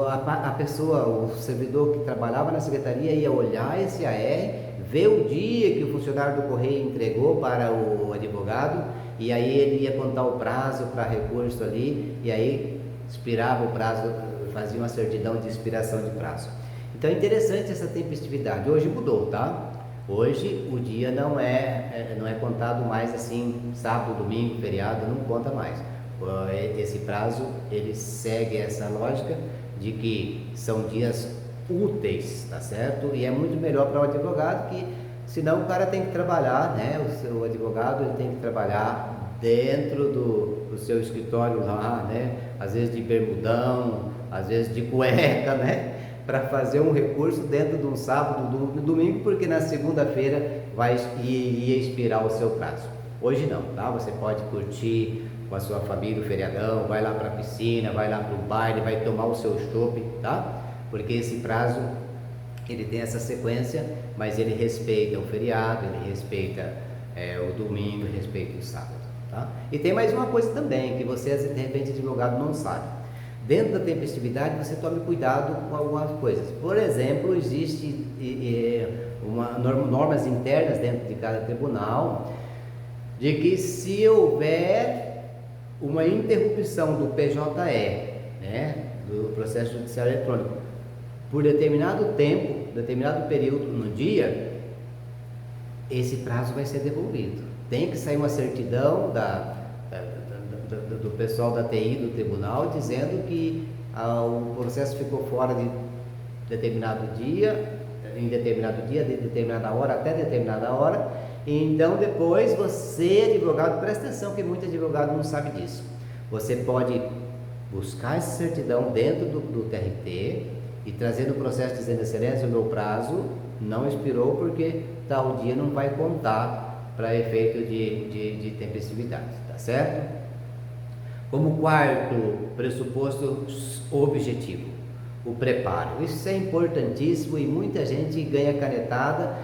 a pessoa, o servidor que trabalhava na secretaria ia olhar esse AR, ver o dia que o funcionário do correio entregou para o advogado, e aí ele ia contar o prazo para recurso ali, e aí expirava o prazo, fazia uma certidão de expiração de prazo. Então é interessante essa tempestividade. Hoje mudou, tá? Hoje o dia não é contado mais assim, sábado, domingo, feriado, não conta mais. Esse prazo ele segue essa lógica de que são dias úteis, tá certo? E é muito melhor para o advogado, que senão o cara tem que trabalhar, né? O advogado ele tem que trabalhar dentro do seu escritório lá, né? Às vezes de bermudão, às vezes de cueca, né? Para fazer um recurso dentro de um sábado, do domingo, porque na segunda-feira ia expirar o seu prazo. Hoje não, tá? Você pode curtir com a sua família o feriadão, vai lá para a piscina, vai lá para o baile, vai tomar o seu chopp, tá? Porque esse prazo, ele tem essa sequência, mas ele respeita o feriado, ele respeita o domingo, ele respeita o sábado, tá? E tem mais uma coisa também, que você, de repente, advogado, não sabe. dentro da tempestividade você tome cuidado com algumas coisas. Por exemplo, existe normas internas dentro de cada tribunal de que se houver uma interrupção do PJE, né, do processo judicial eletrônico, por determinado tempo, determinado período no dia, esse prazo vai ser devolvido. Tem que sair uma certidão do pessoal da TI do tribunal dizendo que o processo ficou fora de determinado dia, em determinado dia, de determinada hora até determinada hora. Então depois você, advogado, presta atenção que muito advogado não sabe disso. Você pode buscar essa certidão dentro do TRT e trazer no processo dizendo: excelência, o meu prazo não expirou porque tal dia não vai contar para efeito de tempestividade, tá certo? Como quarto pressuposto objetivo, o preparo. Isso é importantíssimo e muita gente ganha canetada,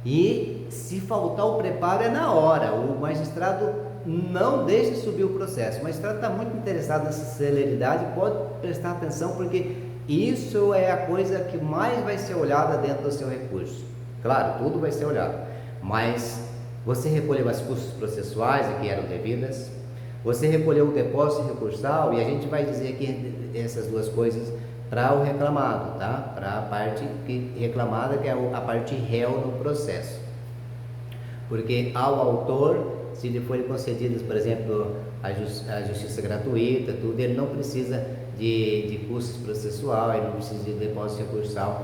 e se faltar o preparo é na hora. O magistrado não deixa subir o processo. O magistrado está muito interessado nessa celeridade, pode prestar atenção, porque isso é a coisa que mais vai ser olhada dentro do seu recurso. Claro, tudo vai ser olhado, mas você recolheu as custas processuais que eram devidas, você recolheu o depósito recursal, e a gente vai dizer aqui essas duas coisas para o reclamado, tá? Para a parte reclamada, que é a parte réu no processo. Porque ao autor, se lhe forem concedidas, por exemplo, a justiça gratuita, tudo, ele não precisa de custos processual, ele não precisa de depósito recursal,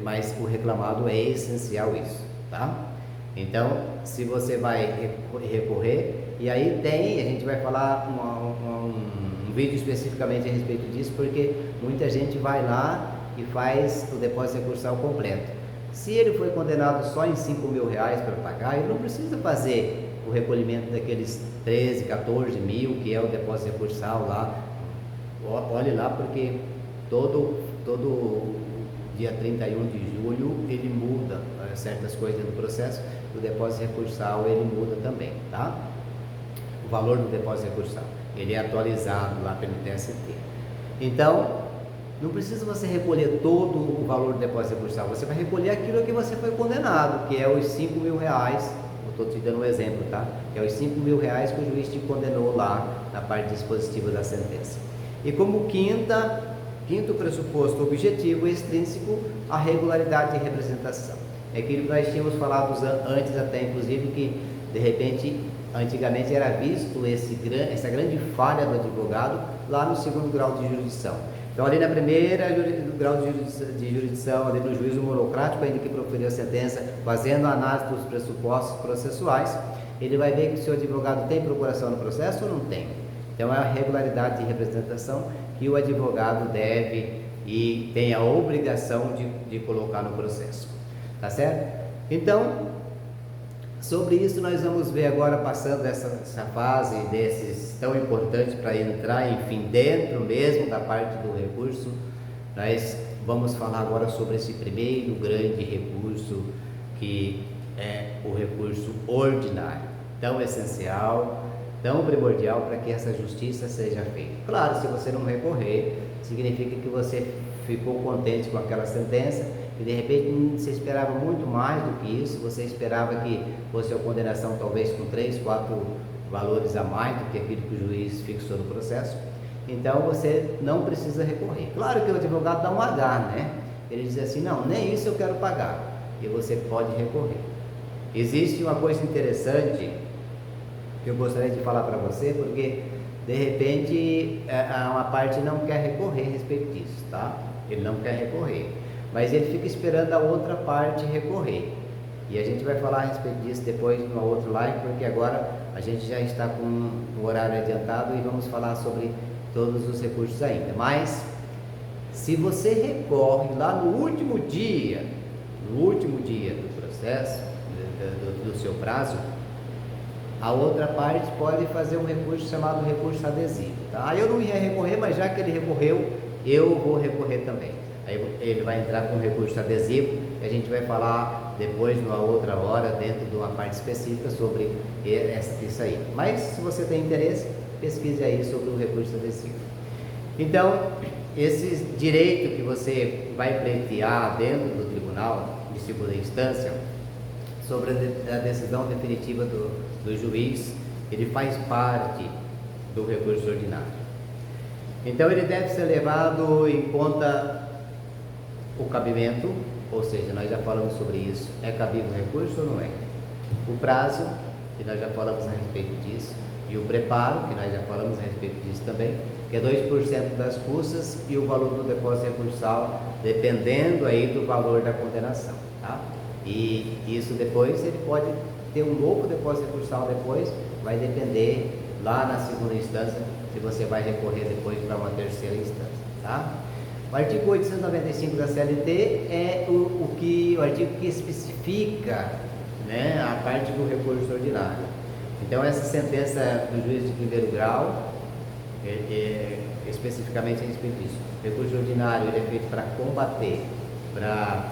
mas o reclamado é essencial isso, tá? Então, se você vai recorrer, e aí a gente vai falar um vídeo especificamente a respeito disso, porque muita gente vai lá e faz o depósito recursal completo. Se ele foi condenado só em R$5.000 para pagar, ele não precisa fazer o recolhimento daqueles 13, 14 mil, que é o depósito recursal lá. Olhe lá, porque todo dia 31 de julho ele muda certas coisas do processo. O depósito recursal ele muda também, tá? O valor do depósito recursal, ele é atualizado lá pelo TST. Então, não precisa você recolher todo o valor do depósito recursal, você vai recolher aquilo que você foi condenado, que é os R$5.000, eu estou te dando um exemplo, tá? Que é os R$5.000 que o juiz te condenou lá na parte dispositiva da sentença. E como quinto pressuposto objetivo extrínseco, a regularidade de representação. É aquilo que nós tínhamos falado antes até, inclusive, que de repente, antigamente era visto essa grande falha do advogado lá no segundo grau de jurisdição. Então, ali na primeira grau de jurisdição, ali no juízo monocrático, ainda que proferiu a sentença, fazendo a análise dos pressupostos processuais, ele vai ver que o seu advogado tem procuração no processo ou não tem. Então, é a regularidade de representação que o advogado deve e tem a obrigação de colocar no processo. Tá certo? Então, sobre isso nós vamos ver agora, passando essa fase desses tão importantes para entrar, enfim, dentro mesmo da parte do recurso. Nós vamos falar agora sobre esse primeiro grande recurso, que é o recurso ordinário, tão essencial, tão primordial para que essa justiça seja feita. Claro, se você não recorrer, significa que você ficou contente com aquela sentença e de repente você esperava muito mais do que isso, você esperava que fosse a condenação talvez com 3, 4 valores a mais do que aquilo que o juiz fixou no processo. Então você não precisa recorrer. Claro que o advogado dá um H, né? Ele diz assim: não, nem isso eu quero pagar, e você pode recorrer. Existe uma coisa interessante que eu gostaria de falar para você, porque de repente uma parte não quer recorrer a respeito disso, tá? Ele não quer recorrer, mas ele fica esperando a outra parte recorrer. E a gente vai falar a respeito disso depois numa outra live, porque agora a gente já está com o horário adiantado e vamos falar sobre todos os recursos ainda. Mas se você recorre lá no último dia do processo, do seu prazo, a outra parte pode fazer um recurso chamado recurso adesivo, tá? Eu não ia recorrer, mas já que ele recorreu, eu vou recorrer também. Aí ele vai entrar com recurso adesivo, e a gente vai falar depois, numa outra hora, dentro de uma parte específica sobre isso aí. Mas se você tem interesse, pesquise aí sobre o recurso adesivo. Então, esse direito que você vai pleitear dentro do tribunal de segunda instância sobre a decisão definitiva do juiz, ele faz parte do recurso ordinário. Então, ele deve ser levado em conta o cabimento, ou seja, nós já falamos sobre isso, é cabível o recurso ou não é? O prazo, que nós já falamos a respeito disso, e o preparo, que nós já falamos a respeito disso também, que é 2% das custas e o valor do depósito recursal, dependendo aí do valor da condenação, tá? E isso depois, ele pode ter um novo depósito recursal depois, vai depender lá na segunda instância, se você vai recorrer depois para uma terceira instância, tá? O artigo 895 da CLT é o artigo que especifica, né, a parte do recurso ordinário. Então, essa sentença do juiz de primeiro grau, especificamente a respeito disso. O recurso ordinário ele é feito para combater, para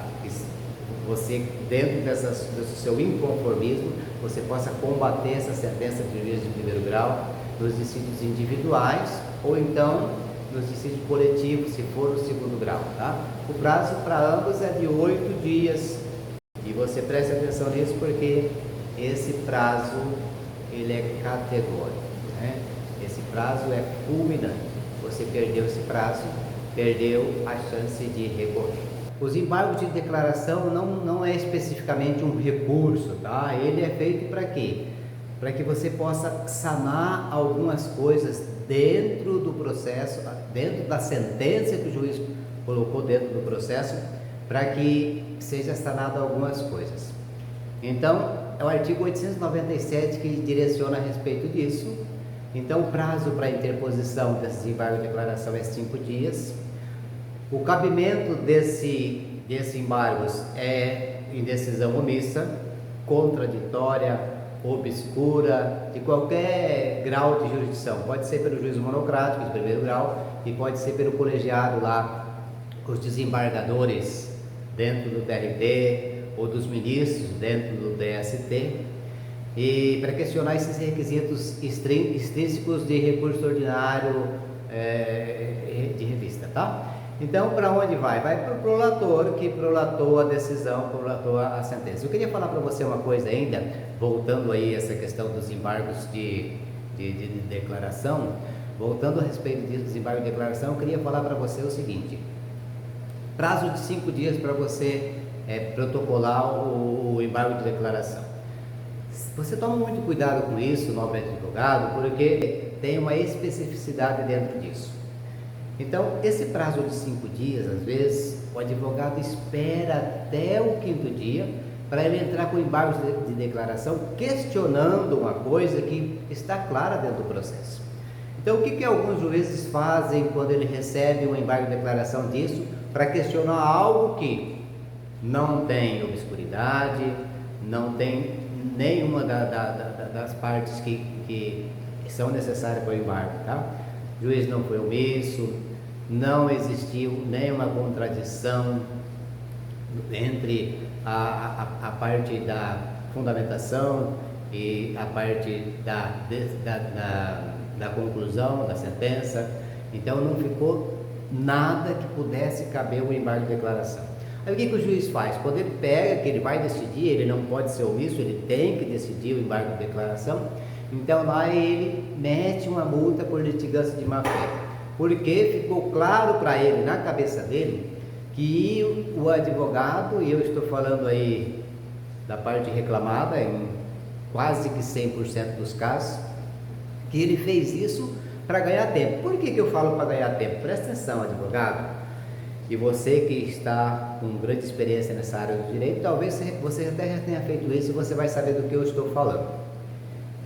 você, dentro do seu inconformismo, você possa combater essa sentença de juiz de primeiro grau nos dissídios individuais ou então nos dissídios coletivos, se for o segundo grau, tá? O prazo para ambos é de 8 dias e você preste atenção nisso porque esse prazo ele é categórico, né? Esse prazo é fulminante. Você perdeu esse prazo, perdeu a chance de recorrer. Os embargos de declaração não é especificamente um recurso, tá? Ele é feito para quê? Para que você possa sanar algumas coisas dentro do processo, dentro da sentença que o juiz colocou dentro do processo, para que seja sanado algumas coisas. Então, é o artigo 897 que direciona a respeito disso. Então, o prazo para interposição desses embargos de declaração é 5 dias. O cabimento desses embargos é em decisão omissa, contraditória, obscura, de qualquer grau de jurisdição. Pode ser pelo juízo monocrático de primeiro grau e pode ser pelo colegiado lá, os desembargadores dentro do TRT ou dos ministros dentro do DST, e para questionar esses requisitos extrínsecos de recurso ordinário de revista, tá? Então, para onde vai? Vai para o prolator, que prolatou a decisão, prolatou a sentença. Eu queria falar para você uma coisa ainda, voltando aí a essa questão dos embargos de declaração, voltando a respeito dos embargos de declaração, eu queria falar para você o seguinte: prazo de 5 dias para você protocolar o embargo de declaração. Você toma muito cuidado com isso, nobre advogado, porque tem uma especificidade dentro disso. Então, esse prazo de 5 dias, às vezes, o advogado espera até o 5º dia para ele entrar com embargos de declaração, questionando uma coisa que está clara dentro do processo. Então, o que alguns juízes fazem quando ele recebe um embargo de declaração disso, para questionar algo que não tem obscuridade, não tem nenhuma das partes que são necessárias para o embargo, tá? O juiz não foi omisso, não existiu nenhuma contradição entre a parte da fundamentação e a parte da conclusão da sentença. Então não ficou nada que pudesse caber o embargo de declaração. Aí o que o juiz faz? Quando ele pega que ele vai decidir, ele não pode ser omisso, ele tem que decidir o embargo de declaração. Então lá ele mete uma multa por litigância de má-fé, porque ficou claro para ele, na cabeça dele, que o advogado, e eu estou falando aí da parte reclamada em quase que 100% dos casos, que ele fez isso para ganhar tempo. Por que eu falo para ganhar tempo? Presta atenção, advogado, e você que está com grande experiência nessa área do direito, talvez você até já tenha feito isso e você vai saber do que eu estou falando.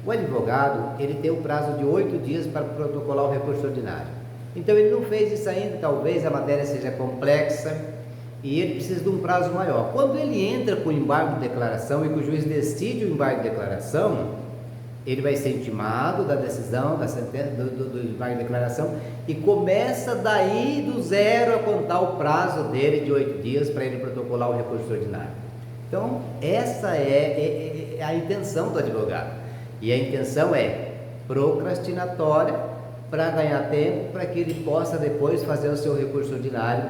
O advogado, ele tem o prazo de 8 dias para protocolar o recurso ordinário. Então, ele não fez isso ainda, talvez a matéria seja complexa e ele precisa de um prazo maior. Quando ele entra com o embargo de declaração e que o juiz decide o embargo de declaração, ele vai ser intimado da decisão, da sentença, do embargo de declaração, e começa daí do zero a contar o prazo dele de 8 dias para ele protocolar o recurso ordinário. Então, essa é a intenção do advogado. E a intenção é procrastinatória para ganhar tempo, para que ele possa depois fazer o seu recurso ordinário,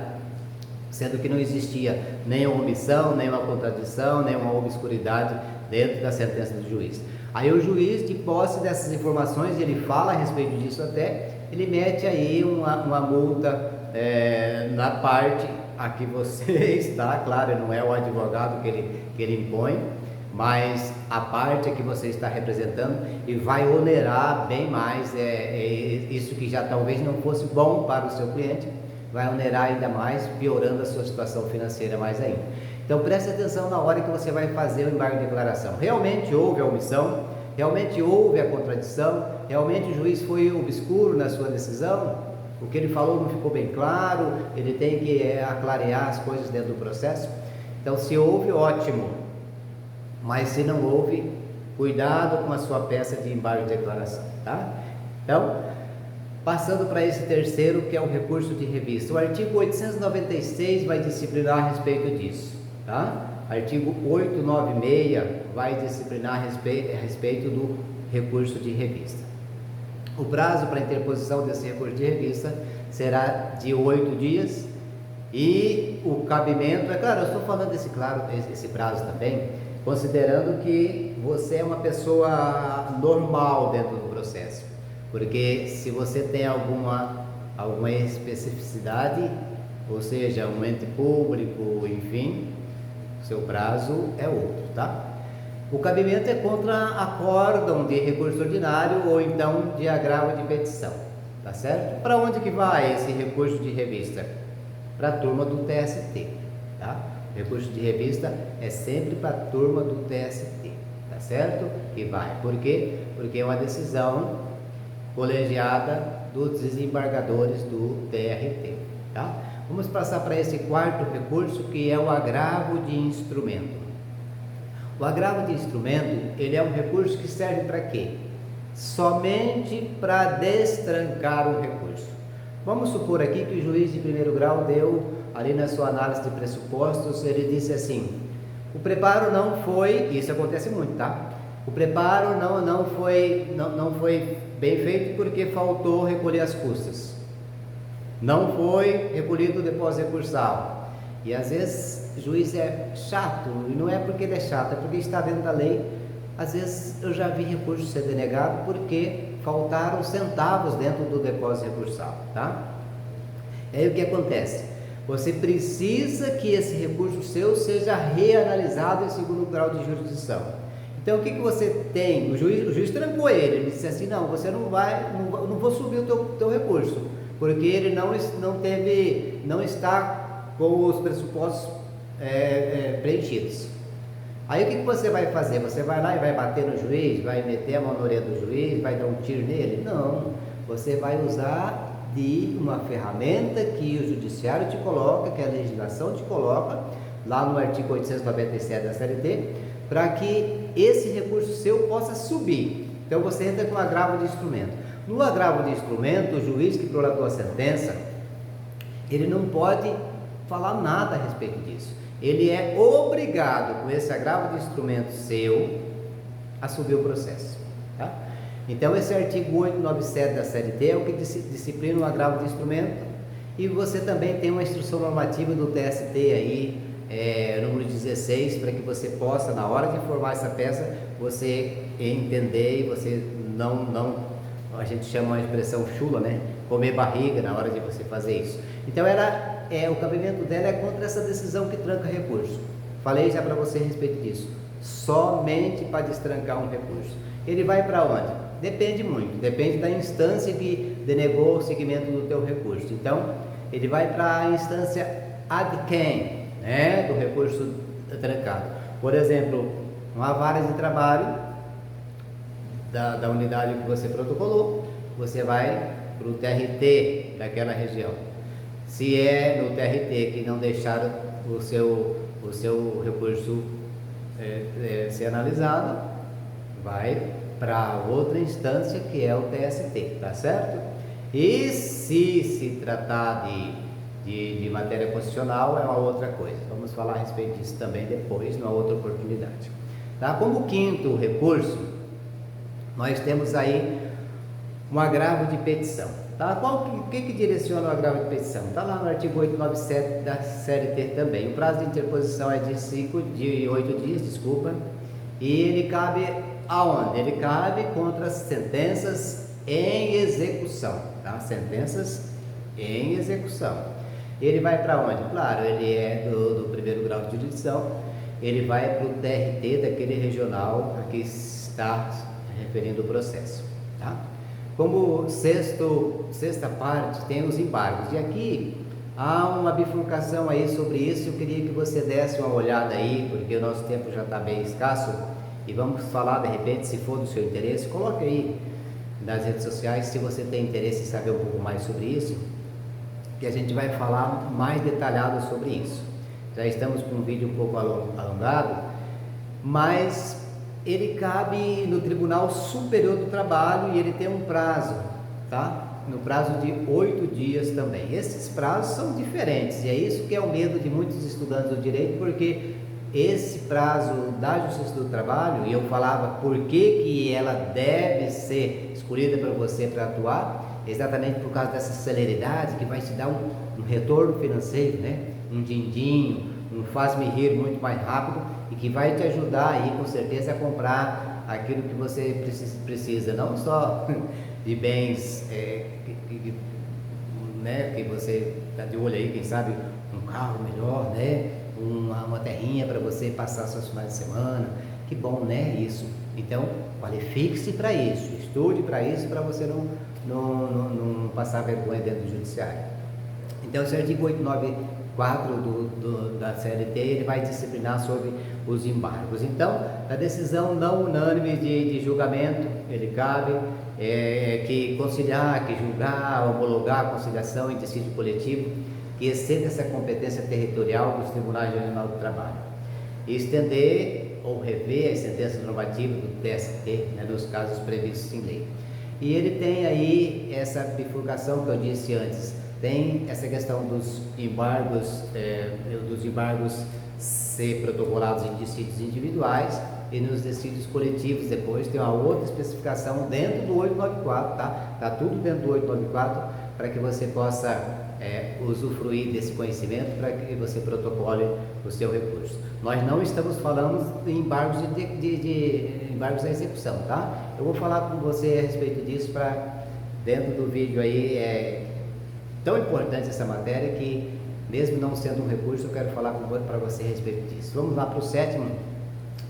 sendo que não existia nenhuma omissão, nenhuma contradição, nenhuma obscuridade dentro da sentença do juiz. Aí o juiz, de posse dessas informações, ele fala a respeito disso até, ele mete aí uma multa na parte a que você está, claro, não é o advogado que ele impõe, mas a parte que você está representando, e vai onerar bem mais, isso que já talvez não fosse bom para o seu cliente, vai onerar ainda mais, piorando a sua situação financeira mais ainda. Então preste atenção na hora que você vai fazer o embargo de declaração. Realmente houve a omissão? Realmente houve a contradição? Realmente o juiz foi obscuro na sua decisão? O que ele falou não ficou bem claro? Ele tem que aclarear as coisas dentro do processo? Então, se houve, ótimo. Mas se não houve, cuidado com a sua peça de embargo de declaração, tá? Então, passando para esse terceiro, que é o recurso de revista. O artigo 896 vai disciplinar a respeito disso, tá? Artigo 896 vai disciplinar a respeito do recurso de revista. O prazo para interposição desse recurso de revista será de 8 dias e o cabimento, é claro, eu estou falando esse prazo também, considerando que você é uma pessoa normal dentro do processo, porque se você tem alguma especificidade, ou seja, um ente público, enfim, seu prazo é outro, tá? O cabimento é contra acórdão de recurso ordinário ou então de agravo de petição, tá certo? Para onde que vai esse recurso de revista? Para a turma do TST, tá? O recurso de revista é sempre para a turma do TST, tá certo? Que vai. Por quê? Porque é uma decisão colegiada dos desembargadores do TRT, tá? Vamos passar para esse quarto recurso, que é o agravo de instrumento. O agravo de instrumento, ele é um recurso que serve para quê? Somente para destrancar um recurso. Vamos supor aqui que o juiz de primeiro grau deu, ali na sua análise de pressupostos, ele disse assim: o preparo não foi, isso acontece muito, tá? O preparo não foi bem feito porque faltou recolher as custas. Não foi recolhido o depósito recursal. E às vezes o juiz é chato, e não é porque ele é chato, é porque está dentro da lei. Às vezes eu já vi recurso ser denegado porque faltaram centavos dentro do depósito recursal, tá? Aí o que acontece? Você precisa que esse recurso seu seja reanalisado em segundo grau de jurisdição. Então o que você tem? O juiz trancou ele disse assim: não, você não vou subir o teu recurso, porque ele não está com os pressupostos preenchidos. Aí o que você vai fazer? Você vai lá e vai bater no juiz, vai meter a mão na orelha do juiz, vai dar um tiro nele? Não, você vai usar de uma ferramenta que o judiciário te coloca, que a legislação te coloca, lá no artigo 897 da CLT, para que esse recurso seu possa subir. Então você entra com agravo de instrumento. No agravo de instrumento, o juiz que prolatou a sentença, ele não pode falar nada a respeito disso. Ele é obrigado, com esse agravo de instrumento seu, a subir o processo, tá? Então esse artigo 897 da CLT é o que disciplina o agravo de instrumento, e você também tem uma instrução normativa do TST aí, número 16, para que você possa, na hora de formar essa peça, você entender e você não a gente chama a expressão chula, né? Comer barriga na hora de você fazer isso. Então o cabimento dela é contra essa decisão que tranca recurso. Falei já para você a respeito disso. Somente para destrancar um recurso. Ele vai para onde? Depende muito, depende da instância que denegou o segmento do teu recurso. Então, ele vai para a instância ad quem, né, do recurso trancado. Por exemplo, uma vara de trabalho da unidade que você protocolou, você vai para o TRT daquela região. Se é no TRT que não deixaram o seu recurso ser analisado, vai para outra instância que é o TST, tá certo? E se tratar de matéria constitucional, é uma outra coisa. Vamos falar a respeito disso também depois, numa outra oportunidade. Tá? Como quinto recurso, nós temos aí um agravo de petição. Tá? O que direciona o agravo de petição? Está lá no artigo 897 da CLT também. O prazo de interposição é de 8 dias, desculpa, e ele cabe aonde? Ele cabe contra as sentenças em execução, tá? Sentenças em execução. Ele vai para onde? Claro, ele é do primeiro grau de jurisdição, ele vai para o TRT daquele regional a que está referindo o processo, tá? Como sexta parte, tem os embargos. E aqui há uma bifurcação aí sobre isso. Eu queria que você desse uma olhada aí, porque o nosso tempo já está bem escasso. E vamos falar, de repente, se for do seu interesse, coloque aí nas redes sociais, se você tem interesse em saber um pouco mais sobre isso, que a gente vai falar mais detalhado sobre isso. Já estamos com um vídeo um pouco alongado, mas ele cabe no Tribunal Superior do Trabalho e ele tem um prazo, tá? No prazo de 8 dias também. Esses prazos são diferentes e é isso que é o medo de muitos estudantes do direito, porque esse prazo da Justiça do Trabalho, e eu falava por que ela deve ser escolhida para você para atuar, exatamente por causa dessa celeridade que vai te dar um retorno financeiro, né? Um din-din, um faz-me rir muito mais rápido e que vai te ajudar aí com certeza a comprar aquilo que você precisa, não só de bens né, que você está de olho aí, quem sabe um carro melhor, né? Uma terrinha para você passar seus finais de semana, que bom, né, isso. Então, qualifique-se para isso, estude para isso, para você não passar vergonha dentro do judiciário. Então, esse artigo 894 da CLT, ele vai disciplinar sobre os embargos. Então, a decisão não unânime de julgamento, ele cabe que conciliar, que julgar, homologar a conciliação em dissídio coletivo, que exceda essa competência territorial dos Tribunais Regionais do Trabalho, e estender ou rever as sentenças normativas do TST, né, nos casos previstos em lei. E ele tem aí essa bifurcação que eu disse antes, tem essa questão dos embargos ser protocolados em dissídios individuais e nos dissídios coletivos. Depois tem uma outra especificação dentro do 894, tá? Tá tudo dentro do 894 para que você possa usufruir desse conhecimento, para que você protocole o seu recurso. Nós não estamos falando de embargos de embargos à execução, tá? Eu vou falar com você a respeito disso para dentro do vídeo aí. É tão importante essa matéria que, mesmo não sendo um recurso, eu quero falar para você a respeito disso. Vamos lá para o sétimo,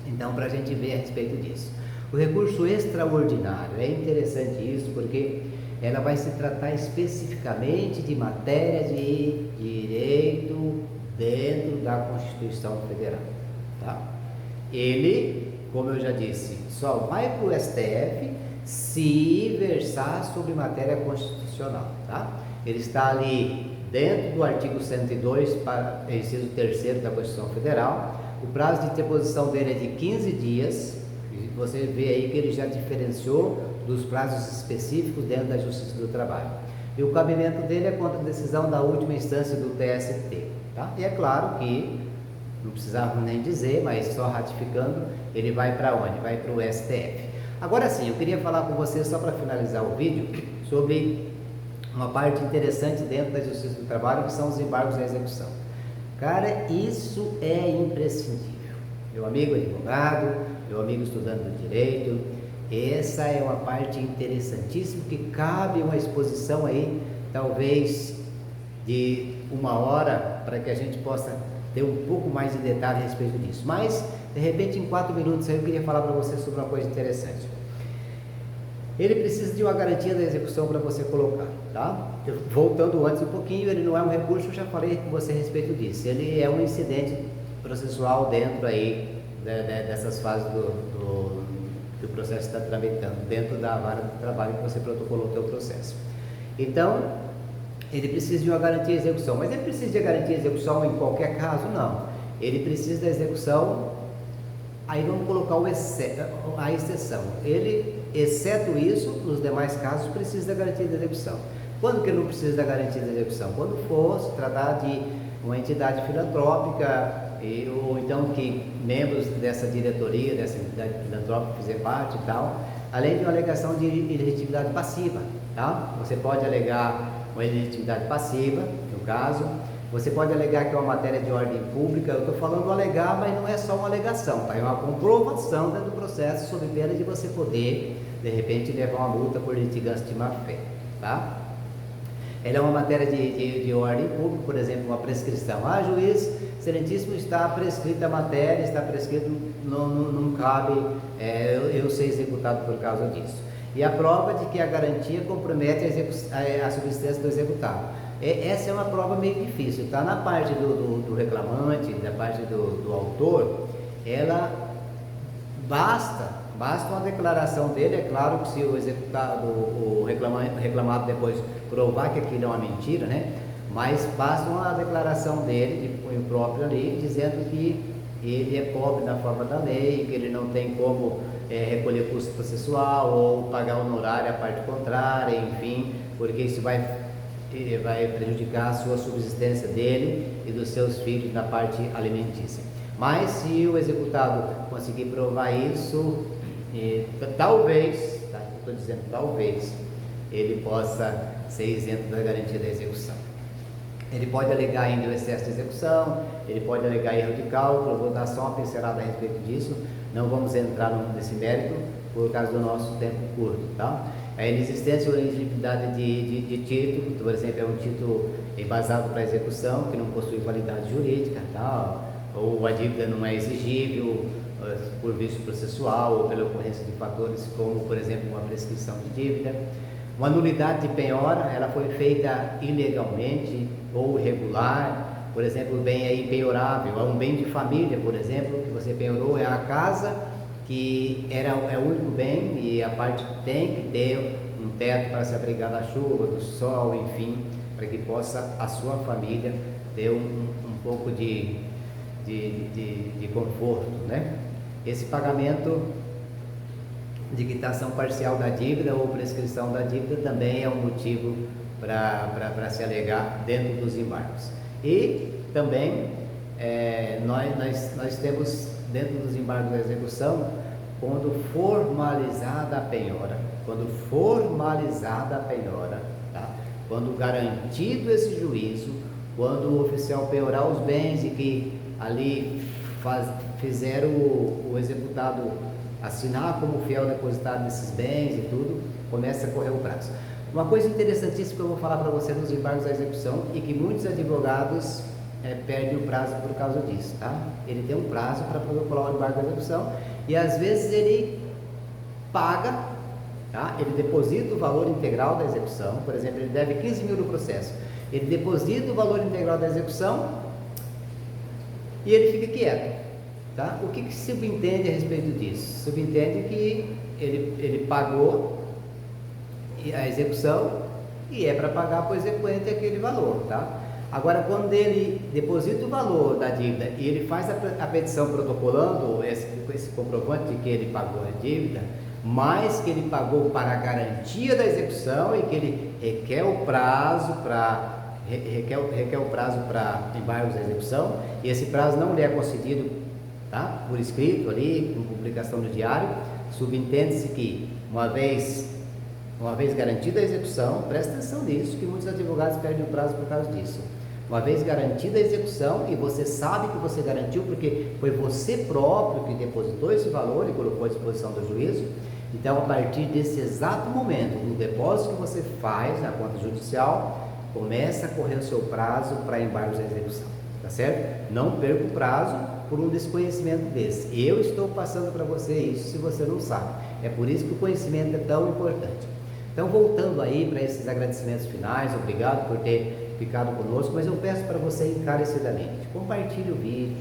então, para a gente ver a respeito disso. O recurso extraordinário, é interessante isso, porque ela vai se tratar especificamente de matéria de direito dentro da Constituição Federal, tá? Ele, como eu já disse, só vai para o STF se versar sobre matéria constitucional, tá? Ele está ali dentro do artigo 102, inciso 3º da Constituição Federal. O prazo de interposição dele é de 15 dias, e você vê aí que ele já diferenciou dos prazos específicos dentro da Justiça do Trabalho. E o cabimento dele é contra a decisão da última instância do TST, tá? E é claro que, não precisava nem dizer, mas só ratificando, ele vai para onde? Vai para o STF. Agora sim, eu queria falar com você, só para finalizar o vídeo, sobre uma parte interessante dentro da Justiça do Trabalho, que são os embargos à execução. Cara, isso é imprescindível. Meu amigo advogado, meu amigo estudante do direito, essa é uma parte interessantíssima que cabe uma exposição aí, talvez de 1 hora, para que a gente possa ter um pouco mais de detalhe a respeito disso. Mas, de repente, em 4 minutos eu queria falar para você sobre uma coisa interessante. Ele precisa de uma garantia da execução para você colocar, tá? Voltando antes um pouquinho, ele não é um recurso, eu já falei com você a respeito disso. Ele é um incidente processual dentro aí dessas fases que o processo está tramitando, dentro da vara do trabalho que você protocolou o seu processo. Então, ele precisa de uma garantia de execução, mas ele precisa de garantia de execução em qualquer caso? Não. Ele precisa da execução, aí vamos colocar a exceção. Ele, exceto isso, nos demais casos, precisa da garantia de execução. Quando que ele não precisa da garantia de execução? Quando for se tratar de uma entidade filantrópica, ou então que membros dessa diretoria, dessa entidade filantrópica fizer parte e tal, além de uma alegação de ilegitimidade passiva, tá? Você pode alegar uma ilegitimidade passiva, no caso, você pode alegar que é uma matéria de ordem pública. Eu estou falando alegar, mas não é só uma alegação, tá? É uma comprovação dentro do processo, sob pena de você poder, de repente, levar uma multa por litigância de má-fé, tá? Ela é uma matéria de ordem pública, por exemplo, uma prescrição. Ah, juiz, excelentíssimo, está prescrita a matéria, está prescrito, não cabe eu ser executado por causa disso. E a prova de que a garantia compromete a subsistência do executado. Essa é uma prova meio difícil, tá? Na parte do reclamante, da parte do autor, ela basta uma declaração dele. É claro que se o executado, o reclamado depois provar que aquilo é uma mentira, né? Mas basta uma declaração dele, de cunho próprio ali, dizendo que ele é pobre na forma da lei, que ele não tem como recolher custo processual ou pagar honorário à parte contrária, enfim, porque isso vai prejudicar a sua subsistência dele e dos seus filhos na parte alimentícia. Mas se o executado conseguir provar isso, talvez, tá? Estou dizendo talvez, ele possa ser isento da garantia da execução. Ele pode alegar ainda o excesso de execução, ele pode alegar erro de cálculo. Vou dar só uma pincelada a respeito disso, não vamos entrar nesse mérito por causa do nosso tempo curto, tá? A inexistência ou elegibilidade de título, por exemplo, é um título embasado para execução que não possui validade jurídica, tá? Ou a dívida não é exigível por vício processual ou pela ocorrência de fatores como, por exemplo, uma prescrição de dívida. Uma nulidade de penhora, ela foi feita ilegalmente ou irregular. Por exemplo, o bem é impenhorável, é um bem de família, por exemplo, que você penhorou, é a casa que é o único bem e a parte tem que ter um teto para se abrigar da chuva, do sol, enfim, para que possa a sua família ter um pouco de conforto, né? Esse pagamento de quitação parcial da dívida ou prescrição da dívida também é um motivo para se alegar dentro dos embargos. E também nós temos dentro dos embargos da execução, quando formalizada a penhora, tá? Quando garantido esse juízo, quando o oficial penhorar os bens e que ali fizeram o executado assinar como fiel depositário desses bens e tudo, começa a correr o prazo. Uma coisa interessantíssima que eu vou falar para você nos embargos da execução e que muitos advogados perdem o prazo por causa disso, tá? Ele tem um prazo para protocolar o embargo da execução e às vezes ele paga, tá? Ele deposita o valor integral da execução. Por exemplo, ele deve 15 mil no processo, ele deposita o valor integral da execução e ele fica quieto, tá? O que se subentende a respeito disso? Subentende que ele pagou a execução e é para pagar para o exequente aquele valor, tá? Agora, quando ele deposita o valor da dívida e ele faz a petição protocolando esse comprovante de que ele pagou a dívida, mas que ele pagou para a garantia da execução e que ele requer o prazo para embargos da execução, e esse prazo não lhe é concedido, tá? Por escrito ali, com publicação no diário, subentende-se que uma vez garantida a execução, presta atenção nisso, que muitos advogados perdem o prazo por causa disso. Uma vez garantida a execução, e você sabe que você garantiu porque foi você próprio que depositou esse valor e colocou à disposição do juízo, então a partir desse exato momento, do depósito que você faz na conta judicial, começa a correr o seu prazo para embargos da execução, tá certo? Não perca o prazo por um desconhecimento desse. Eu estou passando para você isso se você não sabe. É por isso que o conhecimento é tão importante. Então, voltando aí para esses agradecimentos finais, obrigado por ter ficado conosco, mas eu peço para você encarecidamente, compartilhe o vídeo.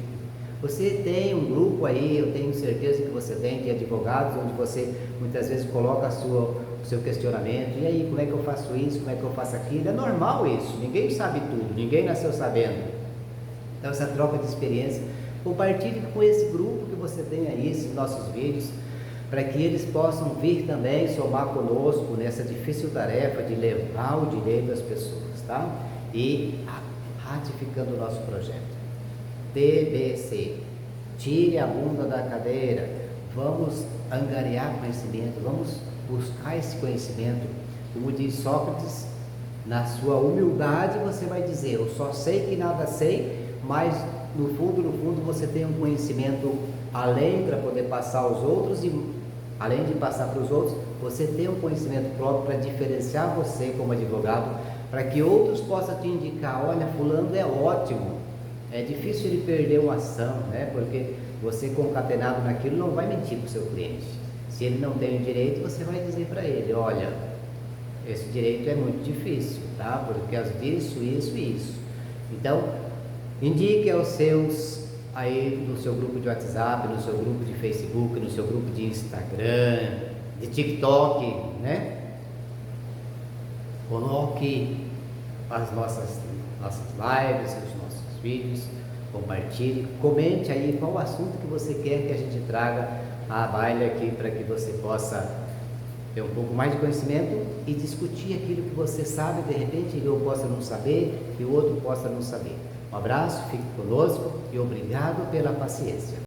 Você tem um grupo aí, eu tenho certeza que você tem, de advogados, onde você muitas vezes coloca o seu questionamento, e aí, como é que eu faço isso, como é que eu faço aquilo? É normal isso, ninguém sabe tudo, ninguém nasceu sabendo. Então, essa troca de experiência, compartilhe com esse grupo que você tem aí, esses nossos vídeos, para que eles possam vir também somar conosco nessa difícil tarefa de levar o direito às pessoas, tá? E ratificando o nosso projeto. TBC, tire a bunda da cadeira, vamos angariar conhecimento, vamos buscar esse conhecimento. Como diz Sócrates, na sua humildade você vai dizer, eu só sei que nada sei, mas no fundo você tem um conhecimento além para poder passar aos outros, e além de passar para os outros, você tem um conhecimento próprio para diferenciar você como advogado, para que outros possam te indicar, olha, fulano é ótimo. É difícil ele perder uma ação, né? Porque você concatenado naquilo não vai mentir para o seu cliente. Se ele não tem o direito, você vai dizer para ele, olha, esse direito é muito difícil, tá? Porque isso, isso e isso. Então, indique aos seus aí no seu grupo de WhatsApp, no seu grupo de Facebook, no seu grupo de Instagram, de TikTok, né? Coloque as nossas lives, os nossos vídeos, compartilhe, comente aí qual o assunto que você quer que a gente traga à baila aqui, para que você possa ter um pouco mais de conhecimento e discutir aquilo que você sabe, de repente eu possa não saber e o outro possa não saber. Um abraço, fique conosco e obrigado pela paciência.